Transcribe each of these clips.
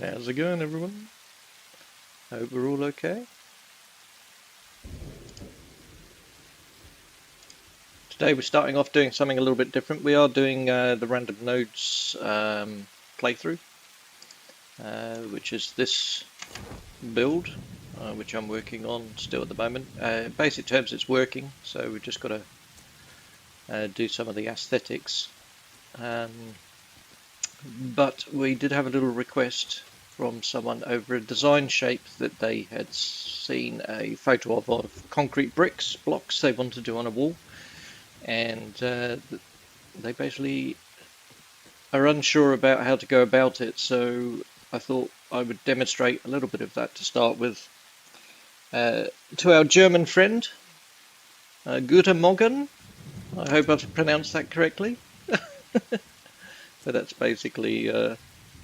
How's it going, everyone? Hope we're all okay. Today we're starting off doing something a little bit different. We are doing the random nodes playthrough, which is this build, which I'm working on still at the moment. In basic terms, it's working, so we've just got to do some of the aesthetics. But we did have a little request from someone over a design shape that they had seen a photo of concrete blocks they wanted to do on a wall, and they basically are unsure about how to go about it, so I thought I would demonstrate a little bit of that to start with. To our German friend, Guten Morgen, I hope I've pronounced that correctly. So that's basically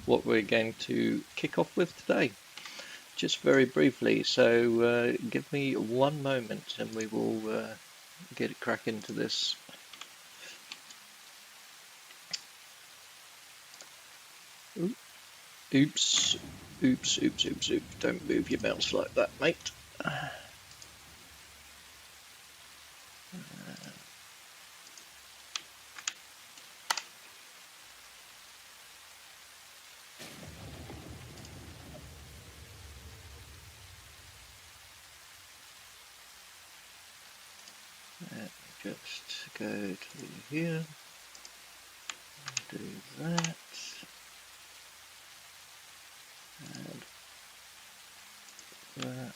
what we're going to kick off with today, just very briefly. So give me one moment and we will get a crack into this. Oops, oops, oops, oops, oops. Don't move your mouse like that, mate. Just go to here, do that, and that.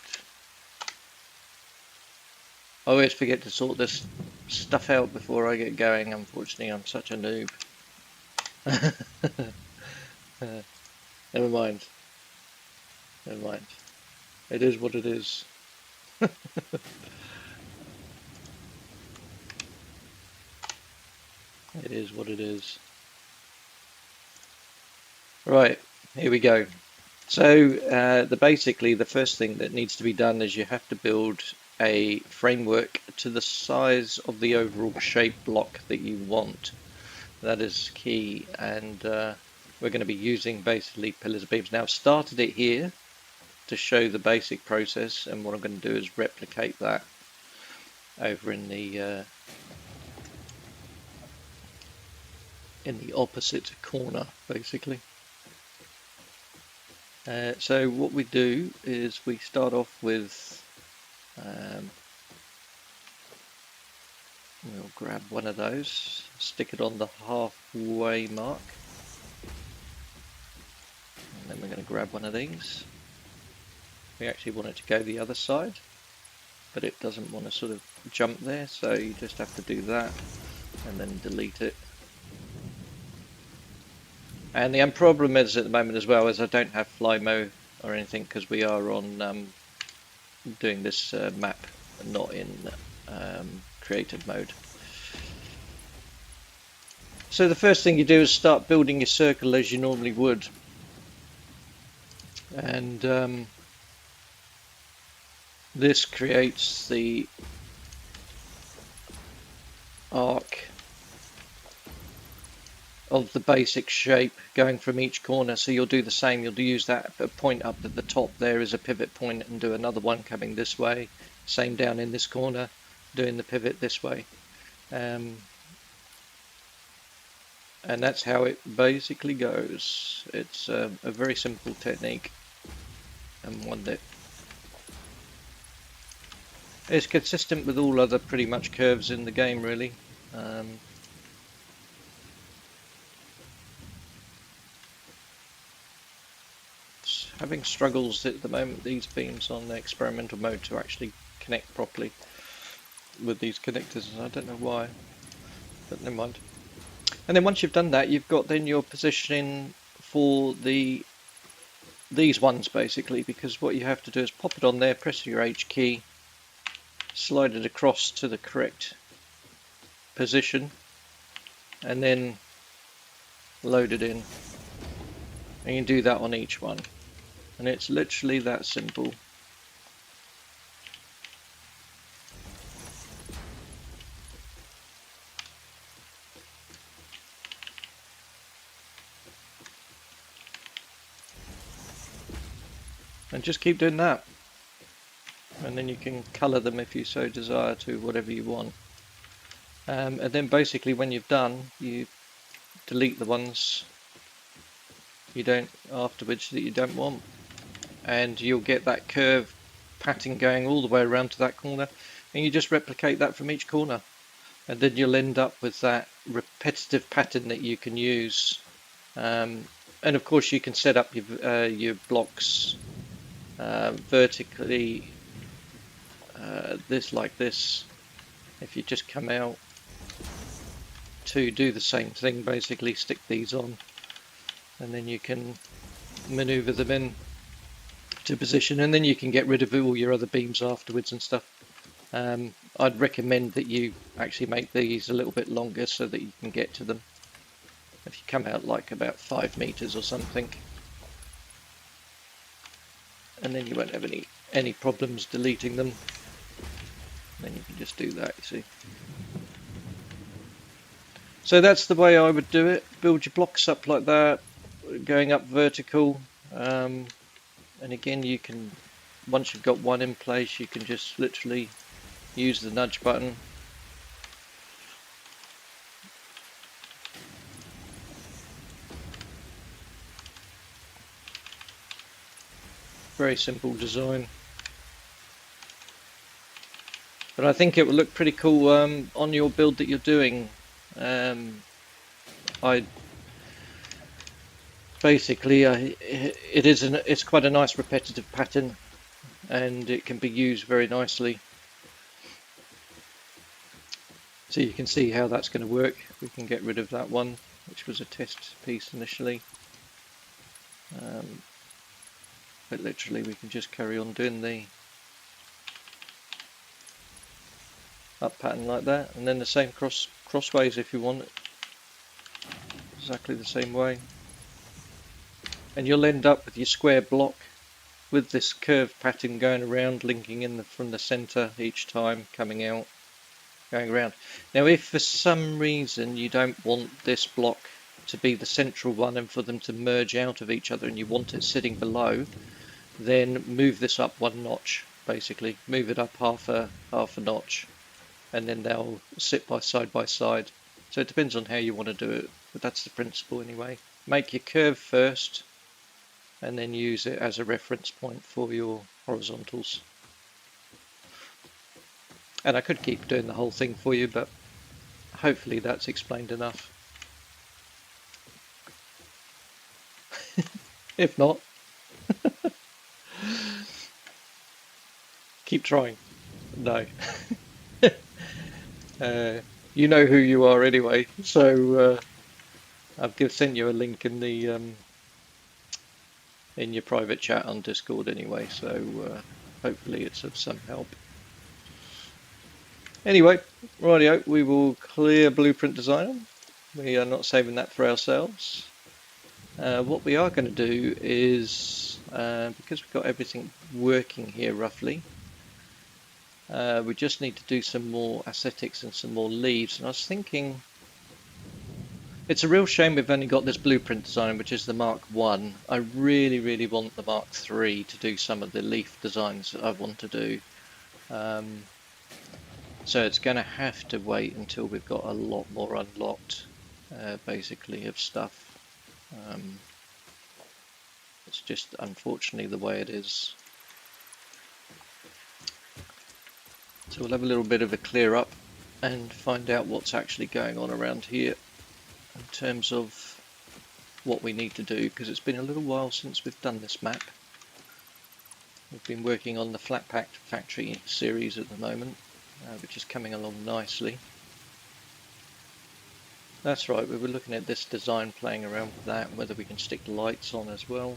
I always forget to sort this stuff out before I get going. Unfortunately, I'm such a noob. Never mind. Never mind. It is what it is. It is what it is. Right, here we go. So basically the first thing that needs to be done is you have to build a framework to the size of the overall shape block that you want. That is key, and we're going to be using basically pillars and beams. Now I've started it here to show the basic process, and what I'm going to do is replicate that over in the opposite corner, basically. So what we do is we start off with, we'll grab one of those, stick it on the halfway mark, and then we're going to grab one of these. We actually want it to go the other side, but it doesn't want to sort of jump there, so you just have to do that and then delete it. And the problem is at the moment as well is I don't have fly mode or anything because we are on doing this map, not in creative mode. So the first thing you do is start building your circle as you normally would, and this creates the arc of the basic shape going from each corner. So you'll do the same, you'll use that point up at the top there as a pivot point and do another one coming this way, same down in this corner doing the pivot this way, and that's how it basically goes. It's a very simple technique and one that is consistent with all other pretty much curves in the game, really. Having struggles at the moment, these beams on the experimental mode, to actually connect properly with these connectors, and I don't know why, but never mind. And then once you've done that, you've got then your positioning for these ones basically, because what you have to do is pop it on there, press your H key, slide it across to the correct position, and then load it in. And you can do that on each one. And it's literally that simple. And just keep doing that. And then you can colour them if you so desire to, whatever you want. And then basically when you've done, you delete the ones you don't afterwards that you don't want. And you'll get that curve pattern going all the way around to that corner. And you just replicate that from each corner. And then you'll end up with that repetitive pattern that you can use. And of course you can set up your blocks vertically, this like this. If you just come out to do the same thing, basically stick these on, and then you can maneuver them in to position, and then you can get rid of all your other beams afterwards and stuff. I'd recommend that you actually make these a little bit longer so that you can get to them. If you come out like about 5 meters or something, and then you won't have any problems deleting them. Then you can just do that, you see. So that's the way I would do it. Build your blocks up like that, going up vertical. And again, you can, once you've got one in place, you can just literally use the nudge button. Very simple design. But I think it will look pretty cool on your build that you're doing. It's quite a nice repetitive pattern, and it can be used very nicely. So you can see how that's going to work. We can get rid of that one, which was a test piece initially. But literally we can just carry on doing the up pattern like that, and then the same crossways if you want it. Exactly the same way. And you'll end up with your square block with this curved pattern going around, linking in from the center each time, coming out, going around. Now if for some reason you don't want this block to be the central one and for them to merge out of each other and you want it sitting below, then move this up one notch, basically. Move it up half a notch, and then they'll sit side by side. So it depends on how you want to do it, but that's the principle anyway. Make your curve first, and then use it as a reference point for your horizontals. And I could keep doing the whole thing for you, but hopefully that's explained enough. If not, keep trying. No. You know who you are anyway, so I've sent you a link in the in your private chat on Discord anyway, so hopefully it's of some help. Anyway, rightio, we will clear Blueprint Designer. We are not saving that for ourselves. What we are going to do is, because we've got everything working here roughly, we just need to do some more aesthetics and some more leaves. And I was thinking, it's a real shame we've only got this Blueprint Design, which is the Mark 1. I really, really want the Mark 3 to do some of the leaf designs that I want to do. So it's going to have to wait until we've got a lot more unlocked, basically, of stuff. It's just unfortunately the way it is. So we'll have a little bit of a clear up and find out what's actually going on around here in terms of what we need to do, because it's been a little while since we've done this map. We've been working on the Flat Pack Factory series at the moment, which is coming along nicely. That's right, we were looking at this design, playing around with that, and whether we can stick lights on as well.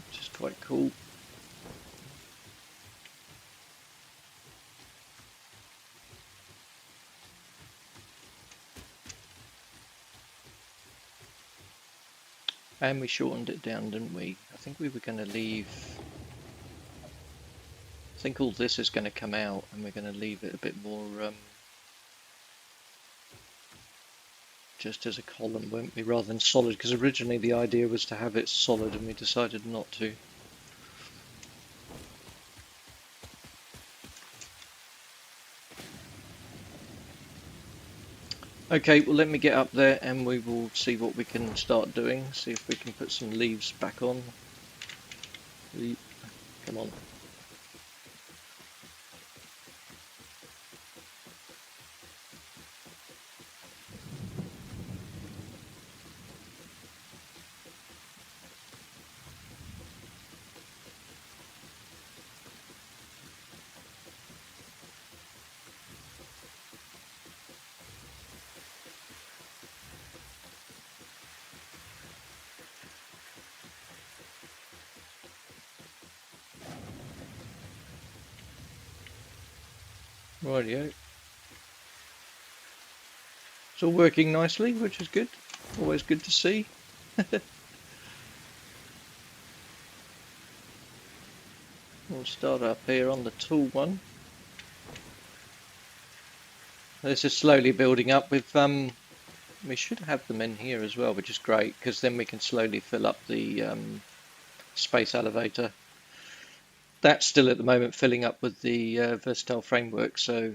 Which is quite cool. And we shortened it down, didn't we? I think we were going to leave... I think all this is going to come out, and we're going to leave it a bit more just as a column, won't we, rather than solid, because originally the idea was to have it solid and we decided not to. Okay, well let me get up there and we will see what we can start doing, see if we can put some leaves back on. Come on. Rightio. It's all working nicely, which is good. Always good to see. We'll start up here on the tall one. This is slowly building up with we should have them in here as well, which is great because then we can slowly fill up the space elevator. That's still at the moment filling up with the versatile framework, so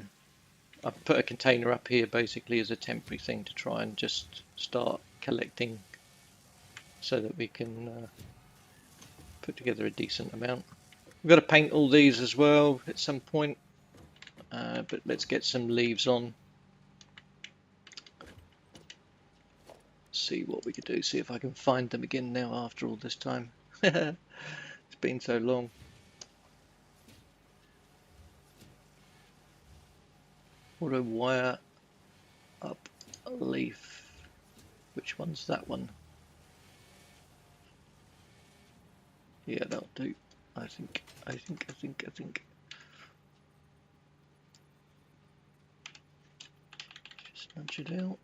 I've put a container up here basically as a temporary thing to try and just start collecting so that we can put together a decent amount. We've got to paint all these as well at some point, but let's get some leaves on. See what we could do, see if I can find them again now after all this time. It's been so long. Auto wire up a leaf. Which one's that one? Yeah, that'll do. I think. Just nudge it out.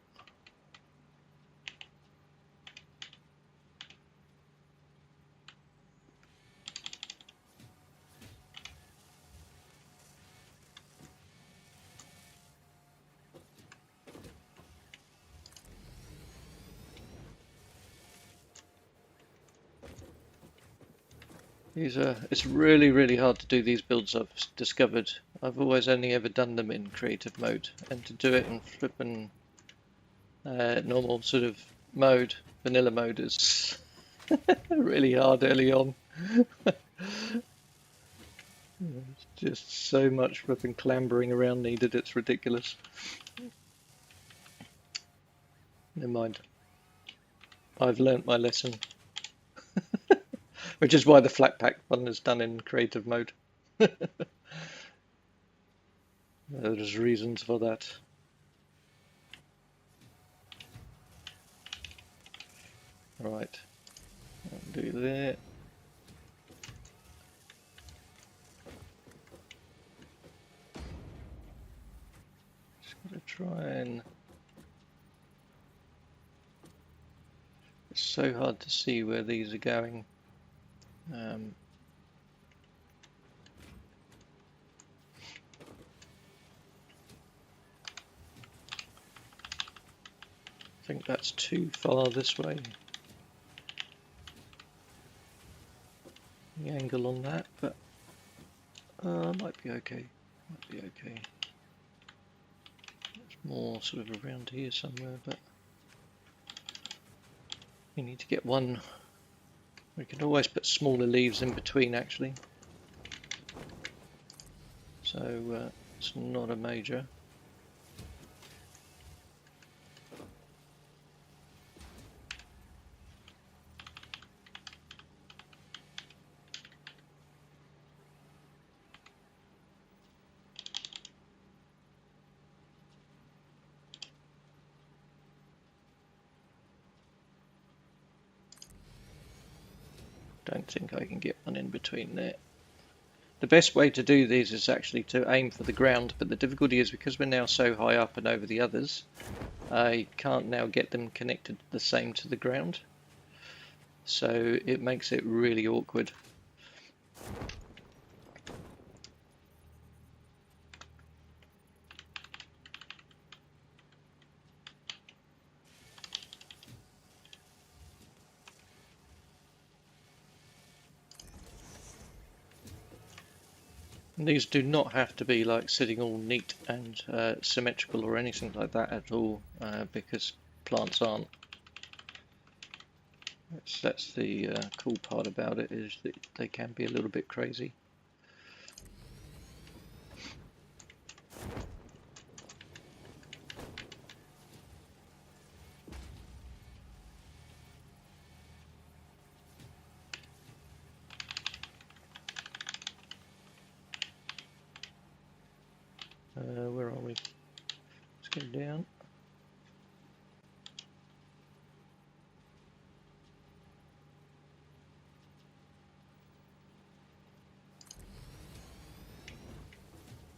It's really hard to do these builds, I've discovered. I've always only ever done them in creative mode, and to do it in flippin' normal sort of mode, vanilla mode, is really hard early on. It's just so much flipping clambering around needed, it's ridiculous. Never mind. I've learnt my lesson. Which is why the flat pack one is done in creative mode. There's reasons for that. Right, I'll do that. Just gotta try and... It's so hard to see where these are going. I think that's too far this way. The angle on that, but might be okay. Might be okay. It's more sort of around here somewhere, but you need to get one. We can always put smaller leaves in between, actually. So it's not a major. Don't think I can get one in between there. The best way to do these is actually to aim for the ground, but the difficulty is because we're now so high up and over the others, I can't now get them connected the same to the ground. So it makes it really awkward. And these do not have to be like sitting all neat and symmetrical or anything like that at all, because plants aren't. That's the cool part about it, is that they can be a little bit crazy. Where are we? Let's go down.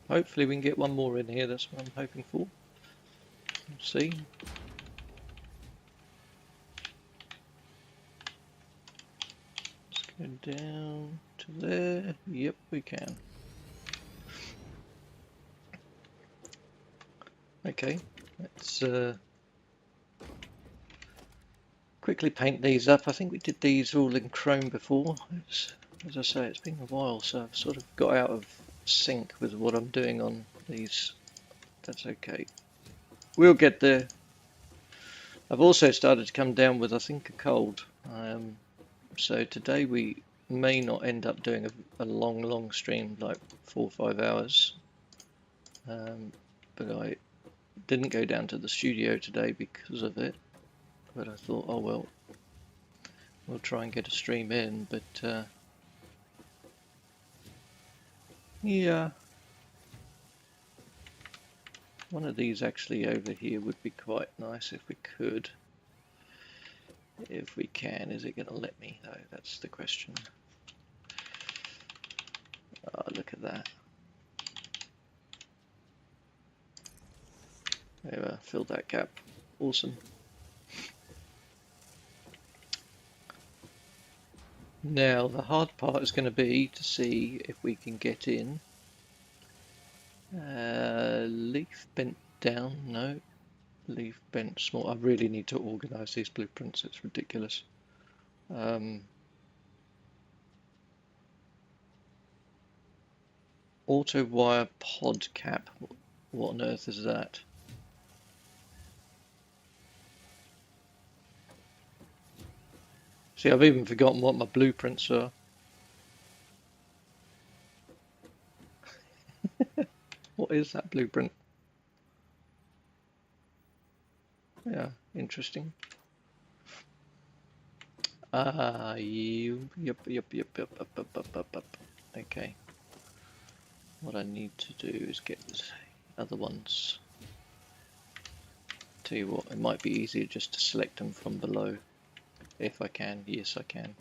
Hopefully we can get one more in here, that's what I'm hoping for. Let's see. Let's go down to there. Yep, we can. Okay, let's quickly paint these up. I think we did these all in chrome before. As I say, it's been a while, so I've sort of got out of sync with what I'm doing on these. That's okay. We'll get there. I've also started to come down with, I think, a cold. So today we may not end up doing a long stream, like 4 or 5 hours. But I didn't go down to the studio today because of it. But I thought, oh well, we'll try and get a stream in. But yeah, one of these actually over here would be quite nice if we could. If we can, is it going to let me though? That's the question. Oh, look at that. There, filled that gap. Awesome. Now the hard part is going to be to see if we can get in. Leaf bent down, no. Leaf bent small. I really need to organise these blueprints, it's ridiculous. Auto wire pod cap. What on earth is that? See, I've even forgotten what my blueprints are. What is that blueprint? Yeah, interesting. Yep. Okay. What I need to do is get the other ones. Tell you what, it might be easier just to select them from below. If I can, yes I can.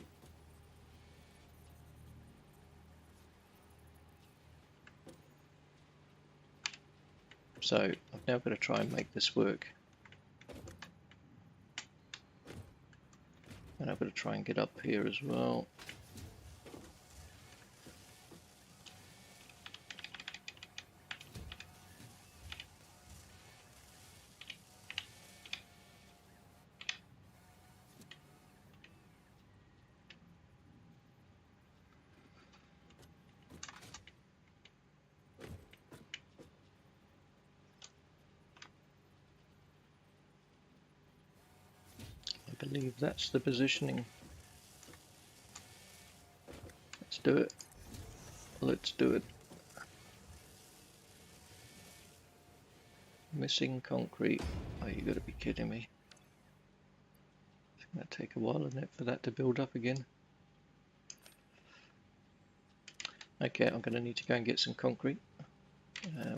So I've now got to try and make this work. And I've got to try and get up here as well. I believe that's the positioning. Let's do it. Let's do it. Missing concrete. Oh, you gotta be kidding me. It's gonna take a while, isn't it, for that to build up again? Okay, I'm gonna need to go and get some concrete.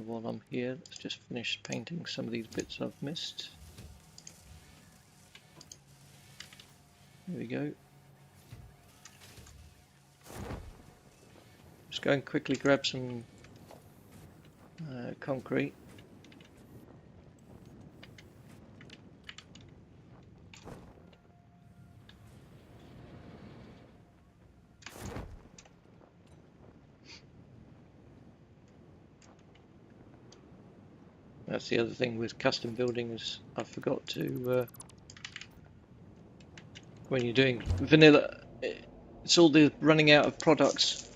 While I'm here, let's just finish painting some of these bits I've missed. There we go. Just go and quickly grab some concrete. That's the other thing with custom building, is I forgot to, when you're doing vanilla, it's all the running out of products.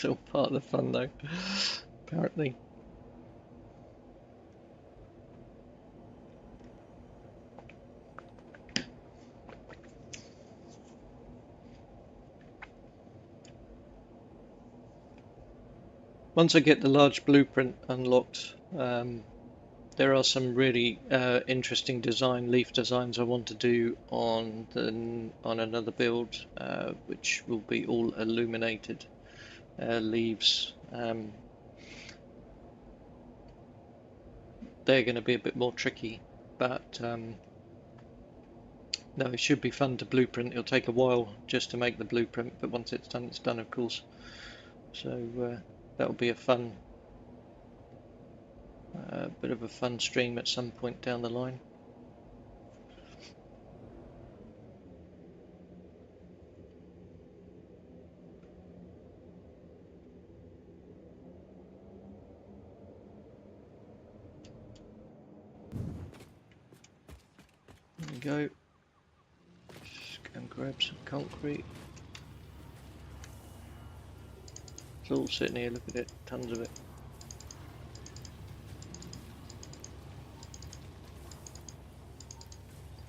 It's all part of the fun though, apparently. Once I get the large blueprint unlocked, there are some really interesting leaf designs I want to do on another build, which will be all illuminated leaves. They're going to be a bit more tricky, but no, it should be fun to blueprint. It'll take a while just to make the blueprint, but once it's done, of course. So that'll be a bit of a fun stream at some point down the line. There we go. Just go and grab some concrete. It's all sitting here, look at it, tons of it.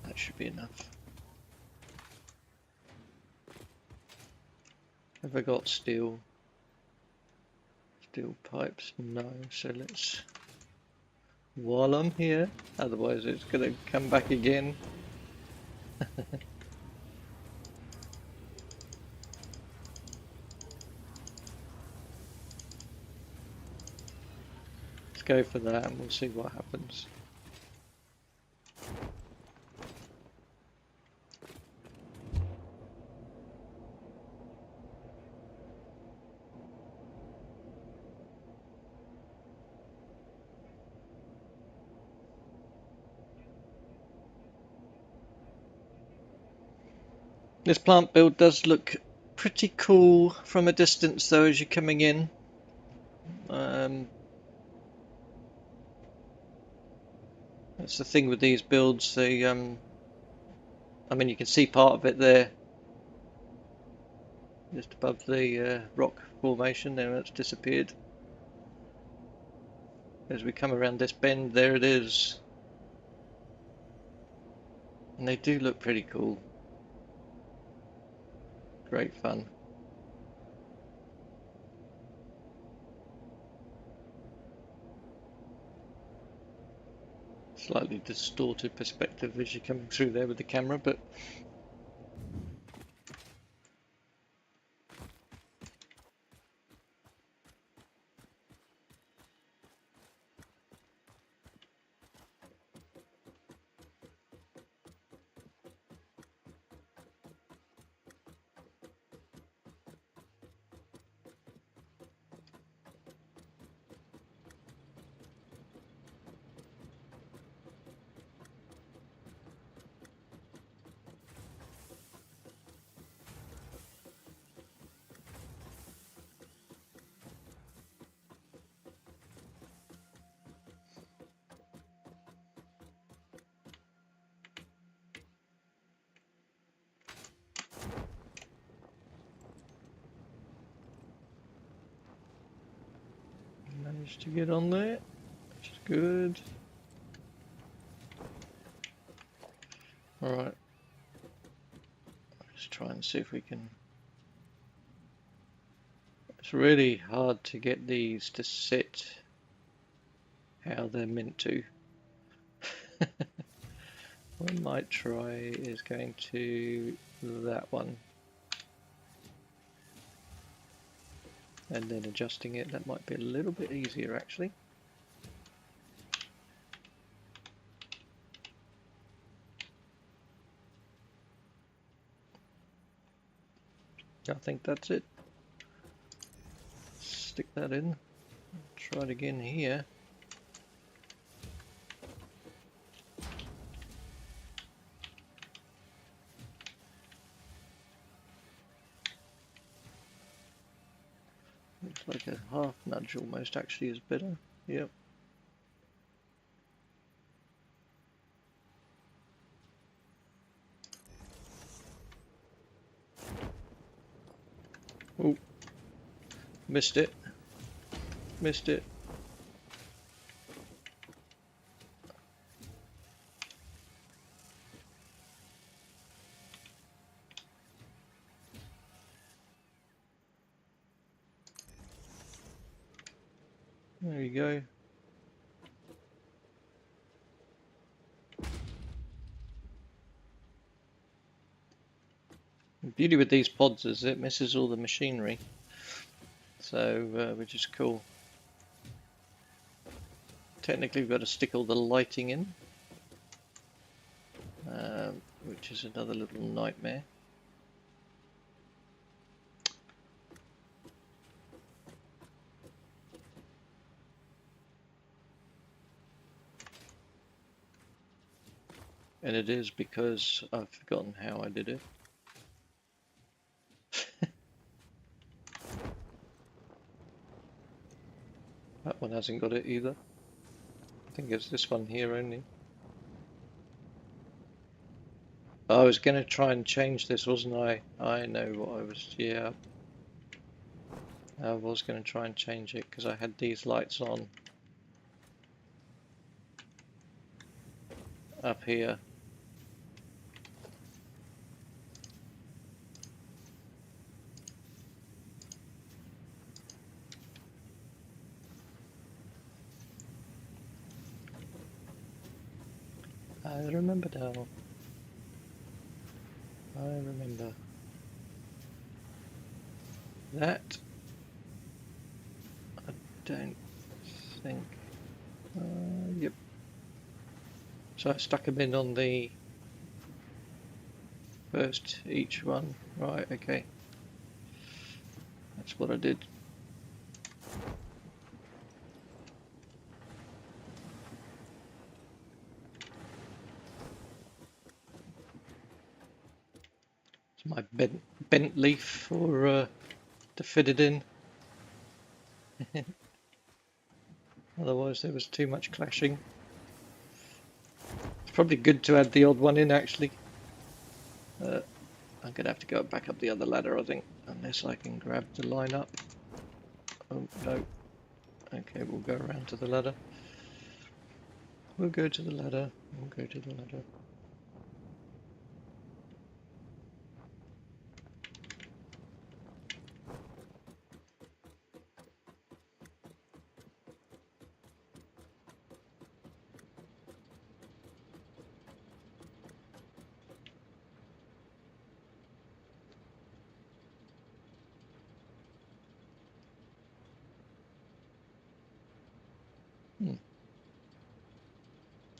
That should be enough. Have I got steel pipes? No, so let's, while I'm here, otherwise it's going to come back again. Let's go for that and we'll see what happens. This plant build does look pretty cool from a distance though as you're coming in. That's the thing with these builds, I mean you can see part of it there, just above the rock formation there, it's disappeared. As we come around this bend, there it is. And they do look pretty cool. Great fun. Slightly distorted perspective as you're coming through there with the camera, but managed to get on there, which is good. Alright, let's try and see if we can. It's really hard to get these to sit how they're meant to. What I might try is going to that one and then adjusting it. That might be a little bit easier actually. I think that's it. Stick that in. Try it again here. Looks like a half nudge almost actually is better. Yep. Oh, Missed it. Missed it. There you go. The beauty with these pods is it misses all the machinery, so which is cool. Technically we've got to stick all the lighting in, which is another little nightmare. And it is because I've forgotten how I did it. That one hasn't got it either. I think it's this one here only. I was going to try and change this, wasn't I? I know what I was, yeah. I was going to try and change it because I had these lights on up here. I remember now. I remember. That I don't think. Yep. So I stuck them in on the first each one. Right, okay. That's what I did. It's my bent leaf for to fit it in. Otherwise there was too much clashing. It's probably good to add the odd one in actually. I'm going to have to go back up the other ladder I think, unless I can grab the line up. Oh no. Okay, we'll go around to the ladder. We'll go to the ladder. We'll go to the ladder.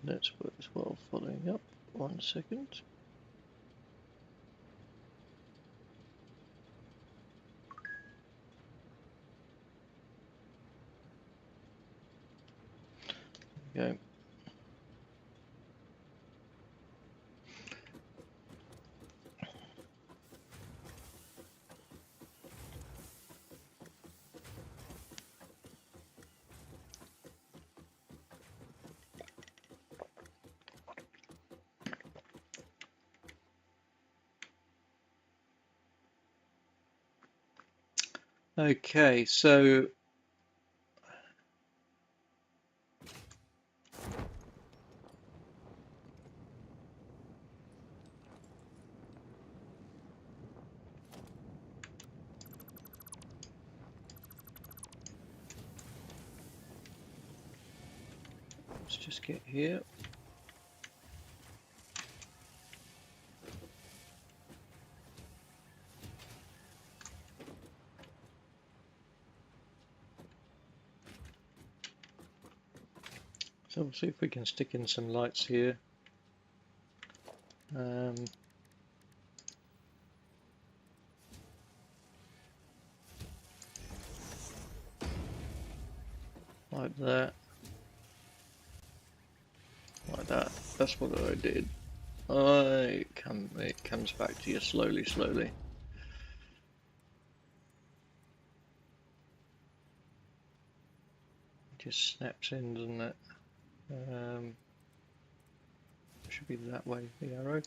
That's worthwhile following up. 1 second. Go. Okay, so let's just get here. So we'll see if we can stick in some lights here. Like that. Like that. That's what I did. It comes back to you slowly, slowly. It just snaps in, doesn't it? Should be that way, the arrow.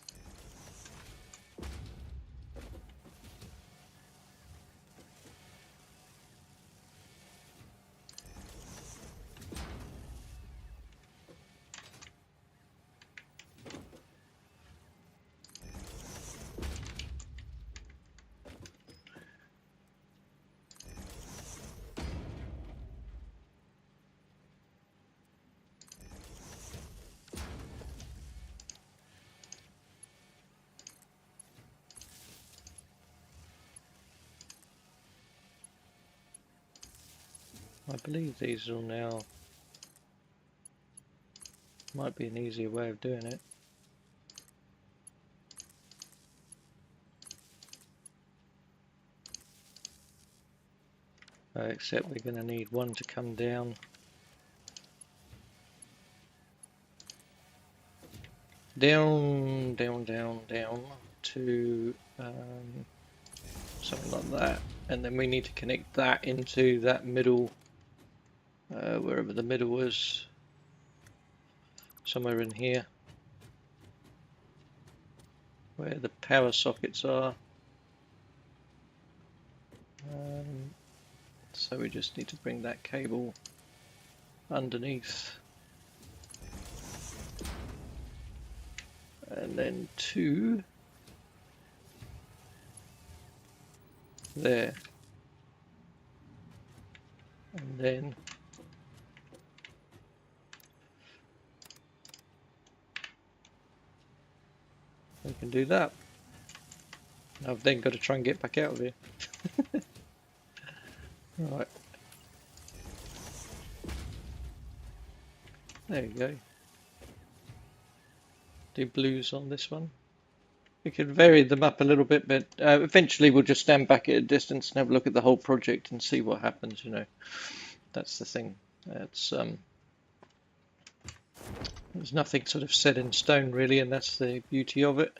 I believe these will now, might be an easier way of doing it. Except we're going to need one to come down. Down to something like that, and then we need to connect that into that middle, wherever the middle was, somewhere in here, where the power sockets are. So we just need to bring that cable underneath, and then to there, and then we can do that. I've then got to try and get back out of here. Right, there you go. Do blues on this one. We could vary them up a little bit, but eventually we'll just stand back at a distance and have a look at the whole project and see what happens, you know. That's the thing. It's there's nothing sort of set in stone really, and that's the beauty of it.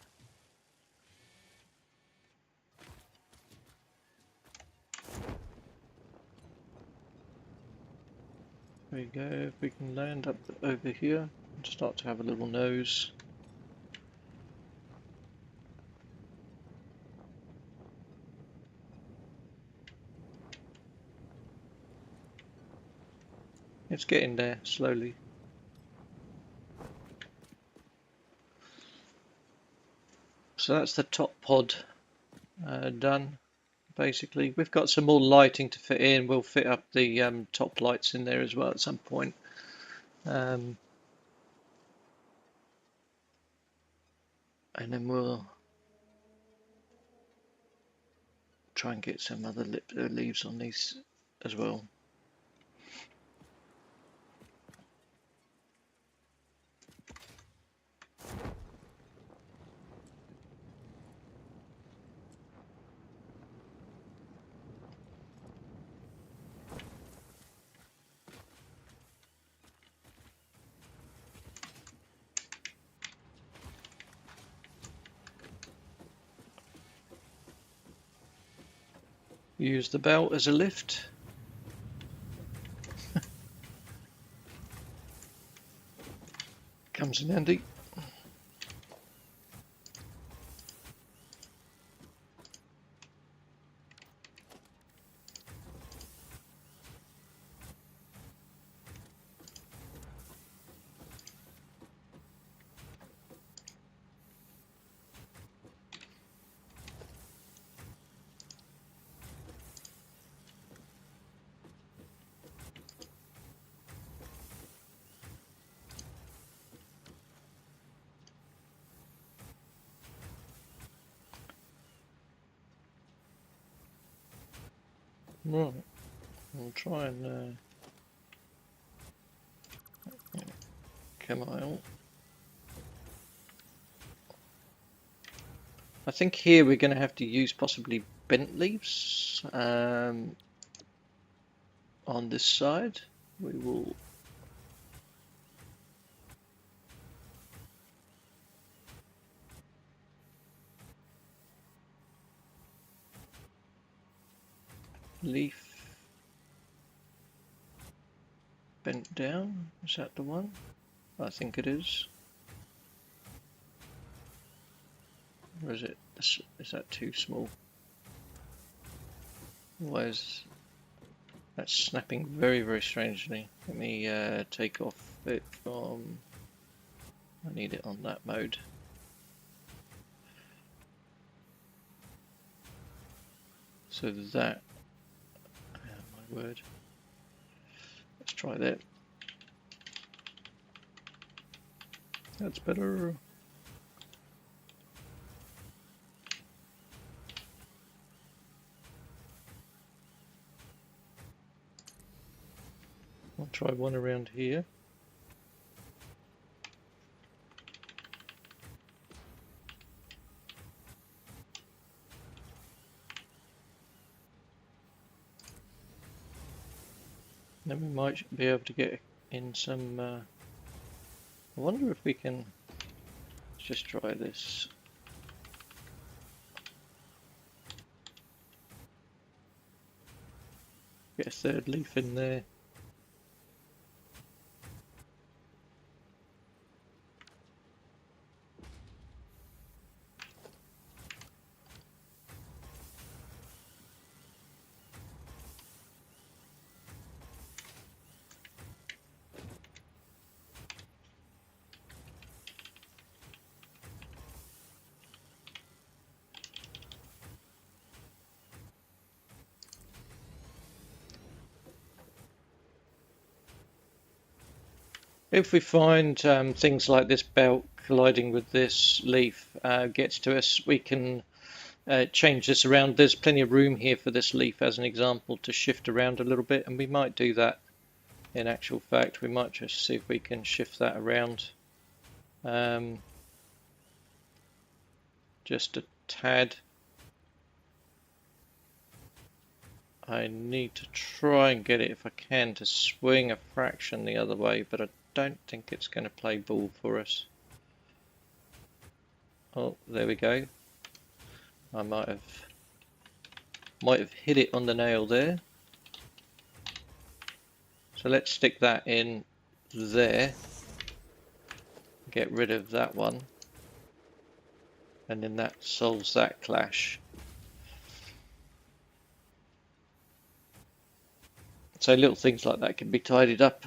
There you go. If we can land up over here and start to have a little nose. It's getting there slowly. So that's the top pod done. Basically, we've got some more lighting to fit in. We'll fit up the top lights in there as well at some point. And then we'll try and get some other leaves on these as well. Use the belt as a lift. Comes in handy. Right, I'll try and come out. I think here we're going to have to use possibly bent leaves on this side. We will leaf bent down. Is that the one? I think it is. Or is it? Is that too small? Why is that snapping very, very strangely? Let me take off it from. I need it on that mode. So that. Oh, my word. Let's try that. That's better. I'll try one around here. Then we might be able to get in some... I wonder if we can... Let's just try this. Get a third leaf in there. If we find things like this belt colliding with this leaf gets to us, we can change this around. There's plenty of room here for this leaf as an example to shift around a little bit, and we might do that. In actual fact, we might just see if we can shift that around just a tad. I need to try and get it, if I can, to swing a fraction the other way, but I don't think it's going to play ball for us. Oh, there we go. I might have hit it on the nail there. So let's stick that in there. Get rid of that one. And then that solves that clash. So little things like that can be tidied up.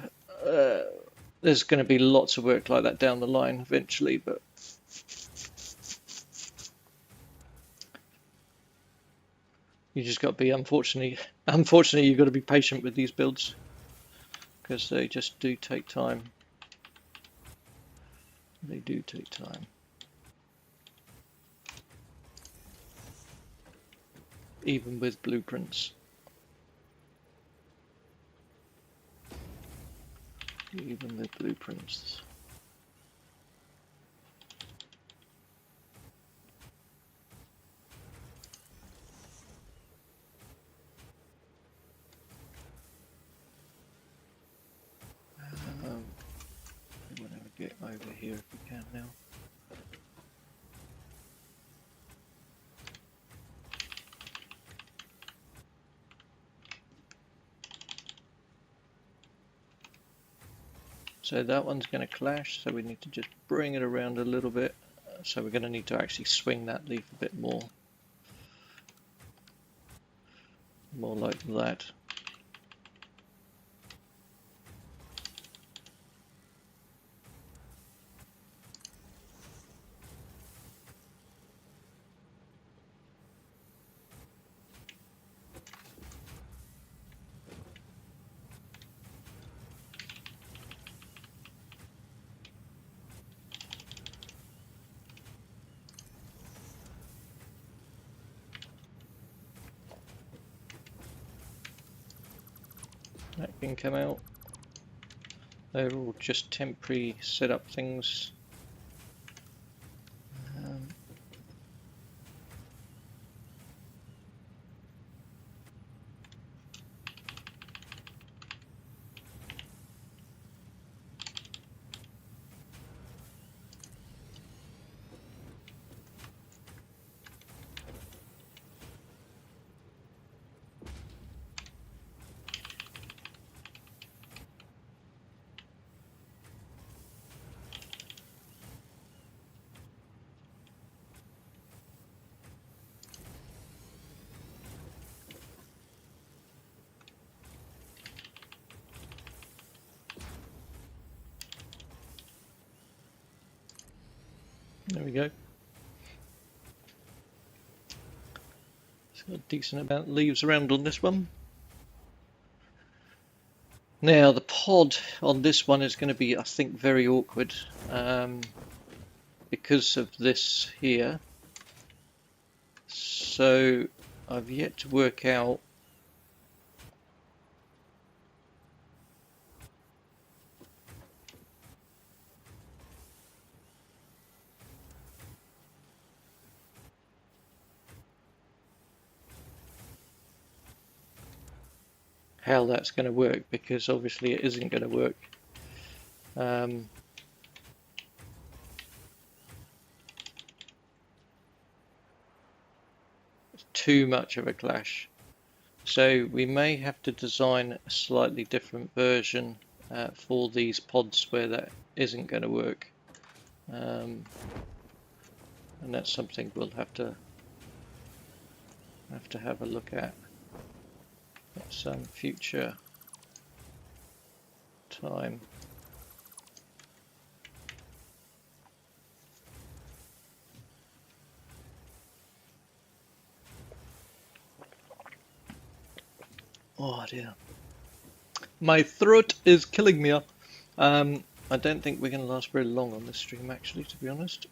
There's going to be lots of work like that down the line eventually, but you just got to be, unfortunately you've got to be patient with these builds because they just do take time. They do take time. Even with blueprints. Even with blueprints. We want to get over here if we can now. So that one's going to clash, so we need to just bring it around a little bit. So we're going to need to actually swing that leaf a bit more. More like that. That can come out. They're all just temporary setup things. There we go. It's got a decent amount of leaves around on this one. Now the pod on this one is going to be, I think, very awkward because of this here. So I've yet to work out how that's going to work, because obviously it isn't going to work. It's too much of a clash. So we may have to design a slightly different version for these pods where that isn't going to work. And that's something we'll have to have a look at some future time. Oh dear, my throat is killing me. I don't think we're going to last very long on this stream, actually, to be honest.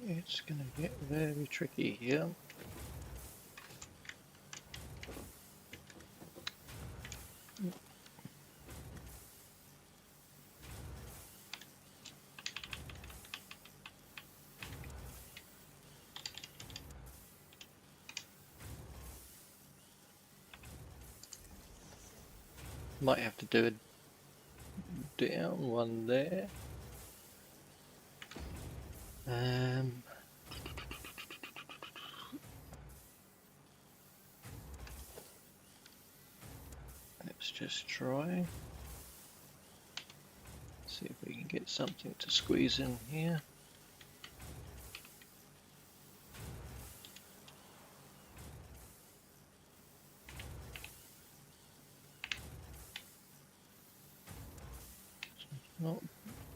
It's going to get very tricky here. Might have to do a down one there. Let's just try. See if we can get something to squeeze in here.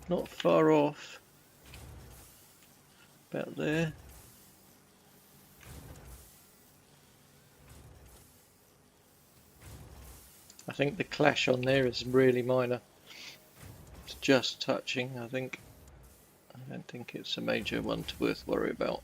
Not far off. About there. I think the clash on there is really minor. It's just touching, I think. I don't think it's a major one to worth worry about.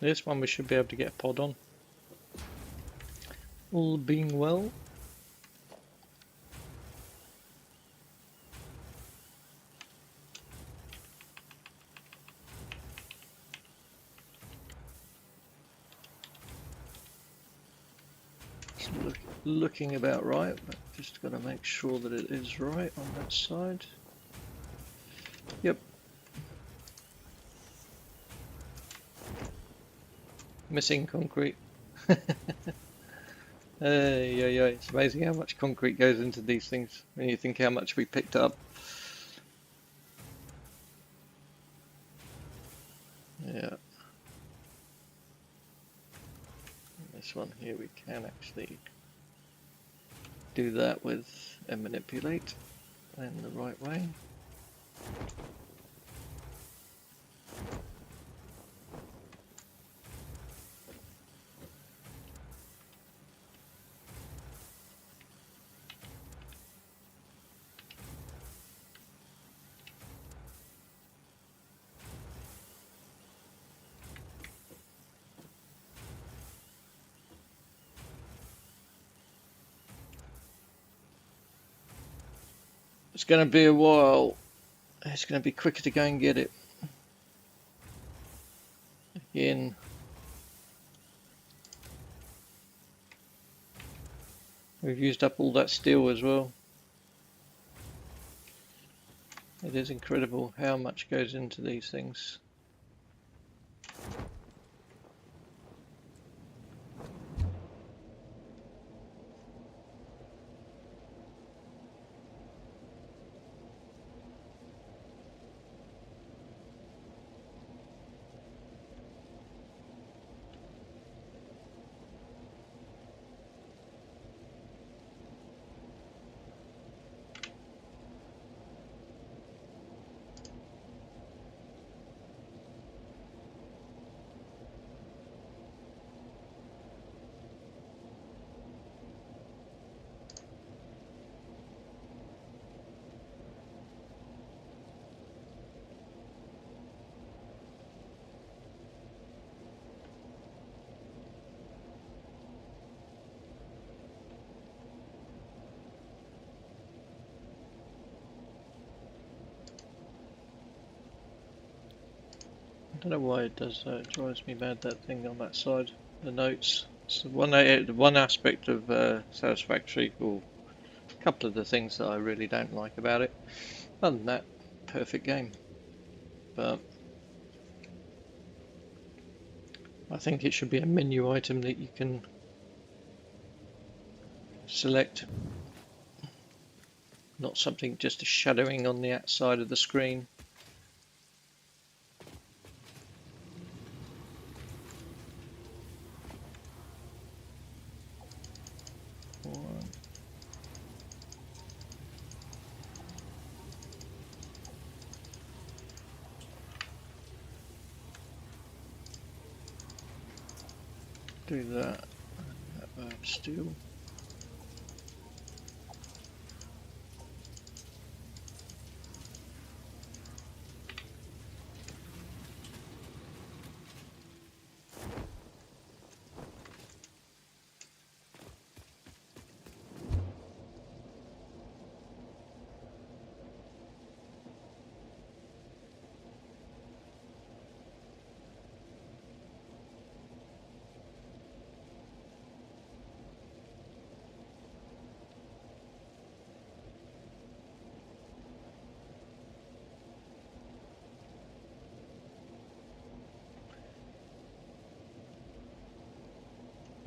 This one we should be able to get a pod on. All being well. It's looking about right, but just got to make sure that it is right on that side. Yep. Missing concrete. Yeah, it's amazing how much concrete goes into these things when you think how much we picked up. Yeah. This one here we can actually do that with and manipulate in the right way. It's going to be a while. It's going to be quicker to go and get it. In. We've used up all that steel as well. It is incredible how much goes into these things. I don't know why it does that. It drives me mad, that thing on that side. The notes. It's one aspect of Satisfactory, or a couple of the things that I really don't like about it. Other than that, perfect game. But I think it should be a menu item that you can select, not something just a shadowing on the outside of the screen. Do that. Steel.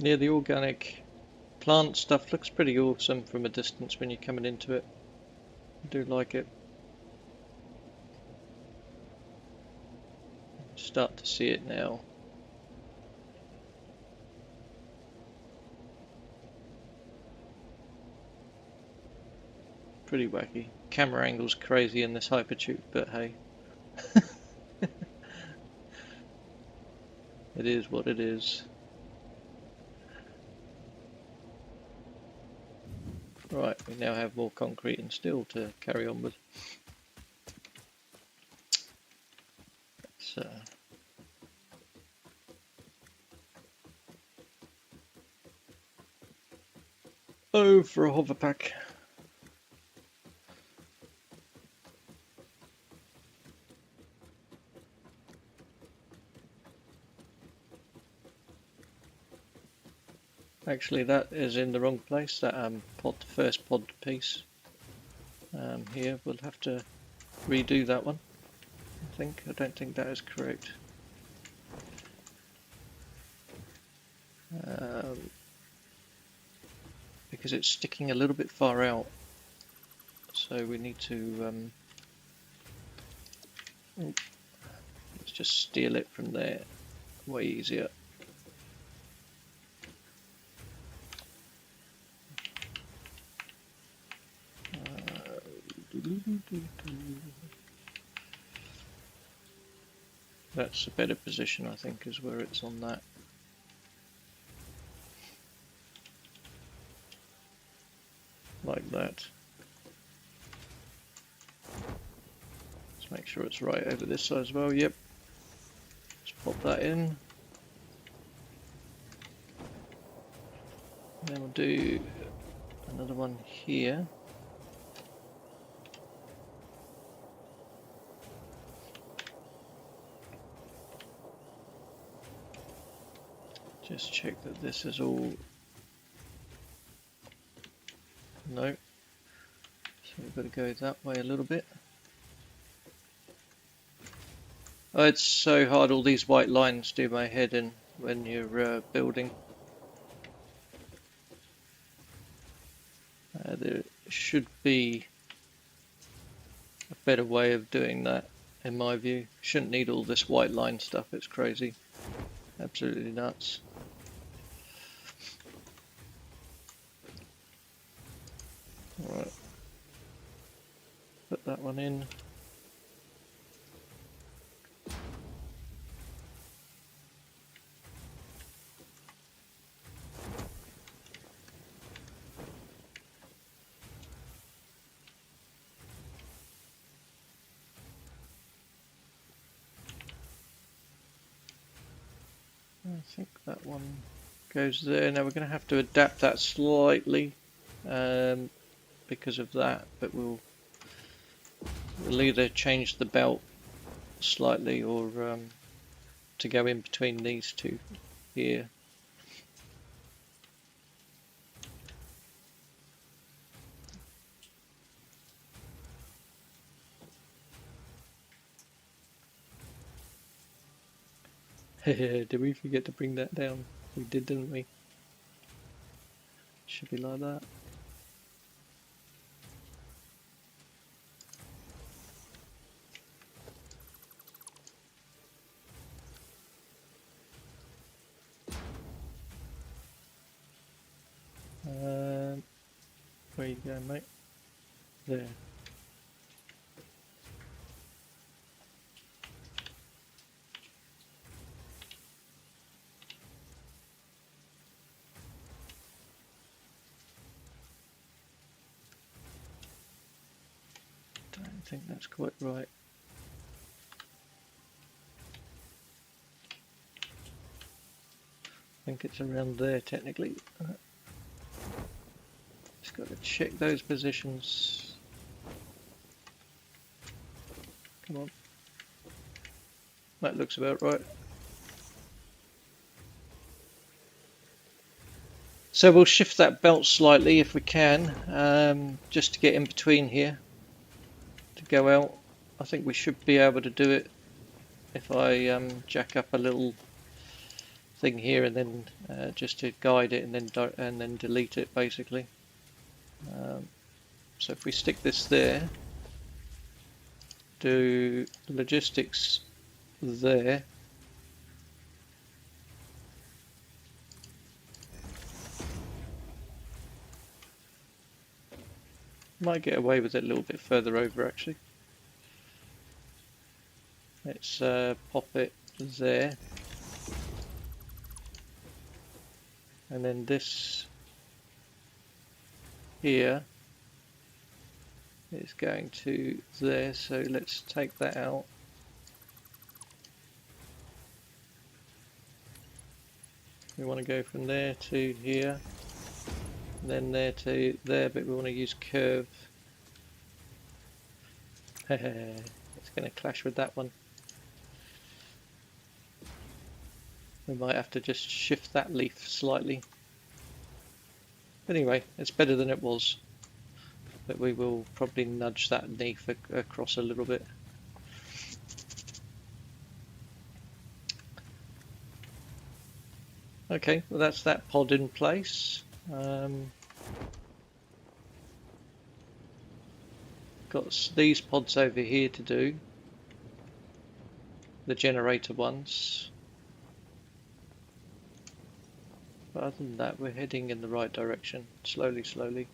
Yeah, the organic plant stuff looks pretty awesome from a distance when you're coming into it. I do like it. Start to see it now. Pretty wacky. Camera angle's crazy in this hypertube, but hey. It is what it is. Right, we now have more concrete and steel to carry on with. So Oh, for a hover pack. Actually, that is in the wrong place. That pod, first pod piece. Here, we'll have to redo that one. I don't think that is correct. Because it's sticking a little bit far out. So we need to let's just steal it from there. Way easier. That's a better position, I think, is where it's on that. Like that. Let's make sure it's right over this side as well. Yep. Let's pop that in. Then we'll do another one here. Just check that this is all... No. So we've got to go that way a little bit. Oh, it's so hard, all these white lines do my head in when you're building. There should be a better way of doing that, in my view. Shouldn't need all this white line stuff, it's crazy. Absolutely nuts. Alright. Put that one in. I think that one goes there. Now we're going to have to adapt that slightly because of that, but we'll either change the belt slightly or to go in between these two here. Did we forget to bring that down? We did, didn't we? Should be like that. Where you going, mate? There. Don't think that's quite right. I think it's around there technically. Just got to check those positions. Come on. That looks about right. So we'll shift that belt slightly if we can, just to get in between here, to go out. I think we should be able to do it if I jack up a little thing here and then just to guide it and then delete it basically. So if we stick this there, do logistics there. Might get away with it a little bit further over actually. Let's pop it there. And then this here is going to there, so let's take that out. We want to go from there to here. And then there to there, but we want to use curve. It's going to clash with that one. We might have to just shift that leaf slightly. But anyway, it's better than it was. But we will probably nudge that leaf across a little bit. Okay, well that's that pod in place. Got these pods over here to do. The generator ones. But other than that, we're heading in the right direction. Slowly, slowly.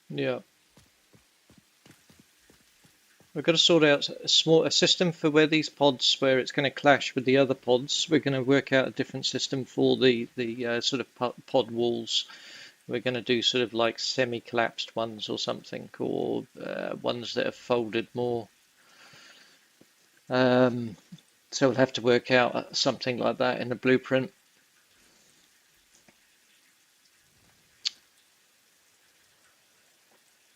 Yeah. We've got to sort out a system for where these pods, where it's going to clash with the other pods. We're going to work out a different system for the sort of pod walls. We're going to do sort of like semi-collapsed ones or something, or ones that are folded more. So we'll have to work out something like that in the blueprint.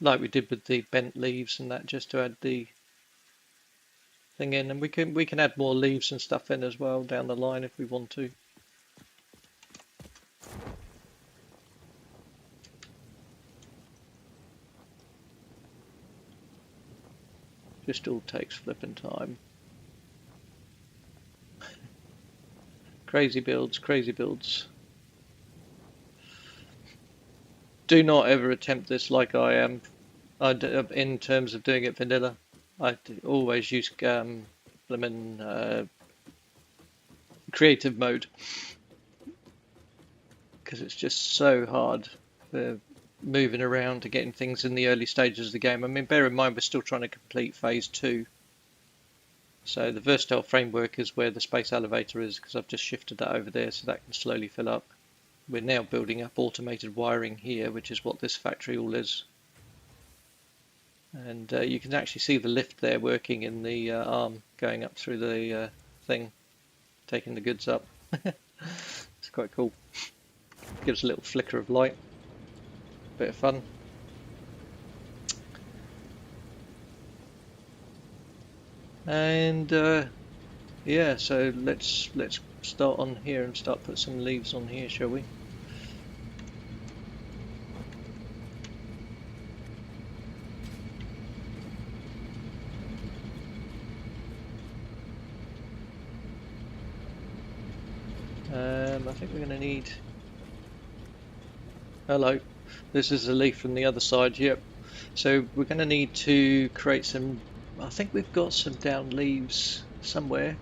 Like we did with the bent leaves and that, just to add the thing in, and we can add more leaves and stuff in as well down the line if we want to. Just all takes flipping time. Crazy builds, crazy builds. Do not ever attempt this like I am. In terms of doing it vanilla, I always use creative mode, because it's just so hard for moving around to getting things in the early stages of the game. I mean, bear in mind we're still trying to complete phase 2. So the versatile framework is where the space elevator is, because I've just shifted that over there so that can slowly fill up. We're now building up automated wiring here, which is what this factory all is. And you can actually see the lift there working in the arm going up through the thing, taking the goods up. It's quite cool. Gives a little flicker of light. Bit of fun. And yeah, so let's start on here and start put some leaves on here, shall we? I think we're going to need... Hello, this is a leaf from the other side, yep. So we're going to need to create some... I think we've got some down leaves somewhere.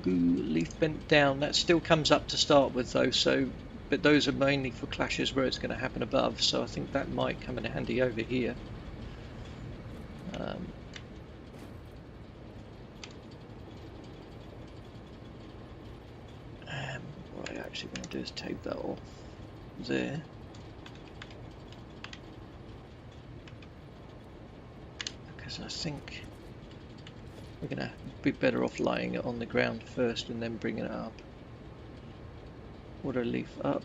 Leaf bent down, that still comes up to start with though, so but those are mainly for clashes where it's going to happen above, so I think that might come in handy over here. What I'm actually going to do is take that off there. Because I think we're going to be better off laying it on the ground first and then bringing it up. Auto leaf up.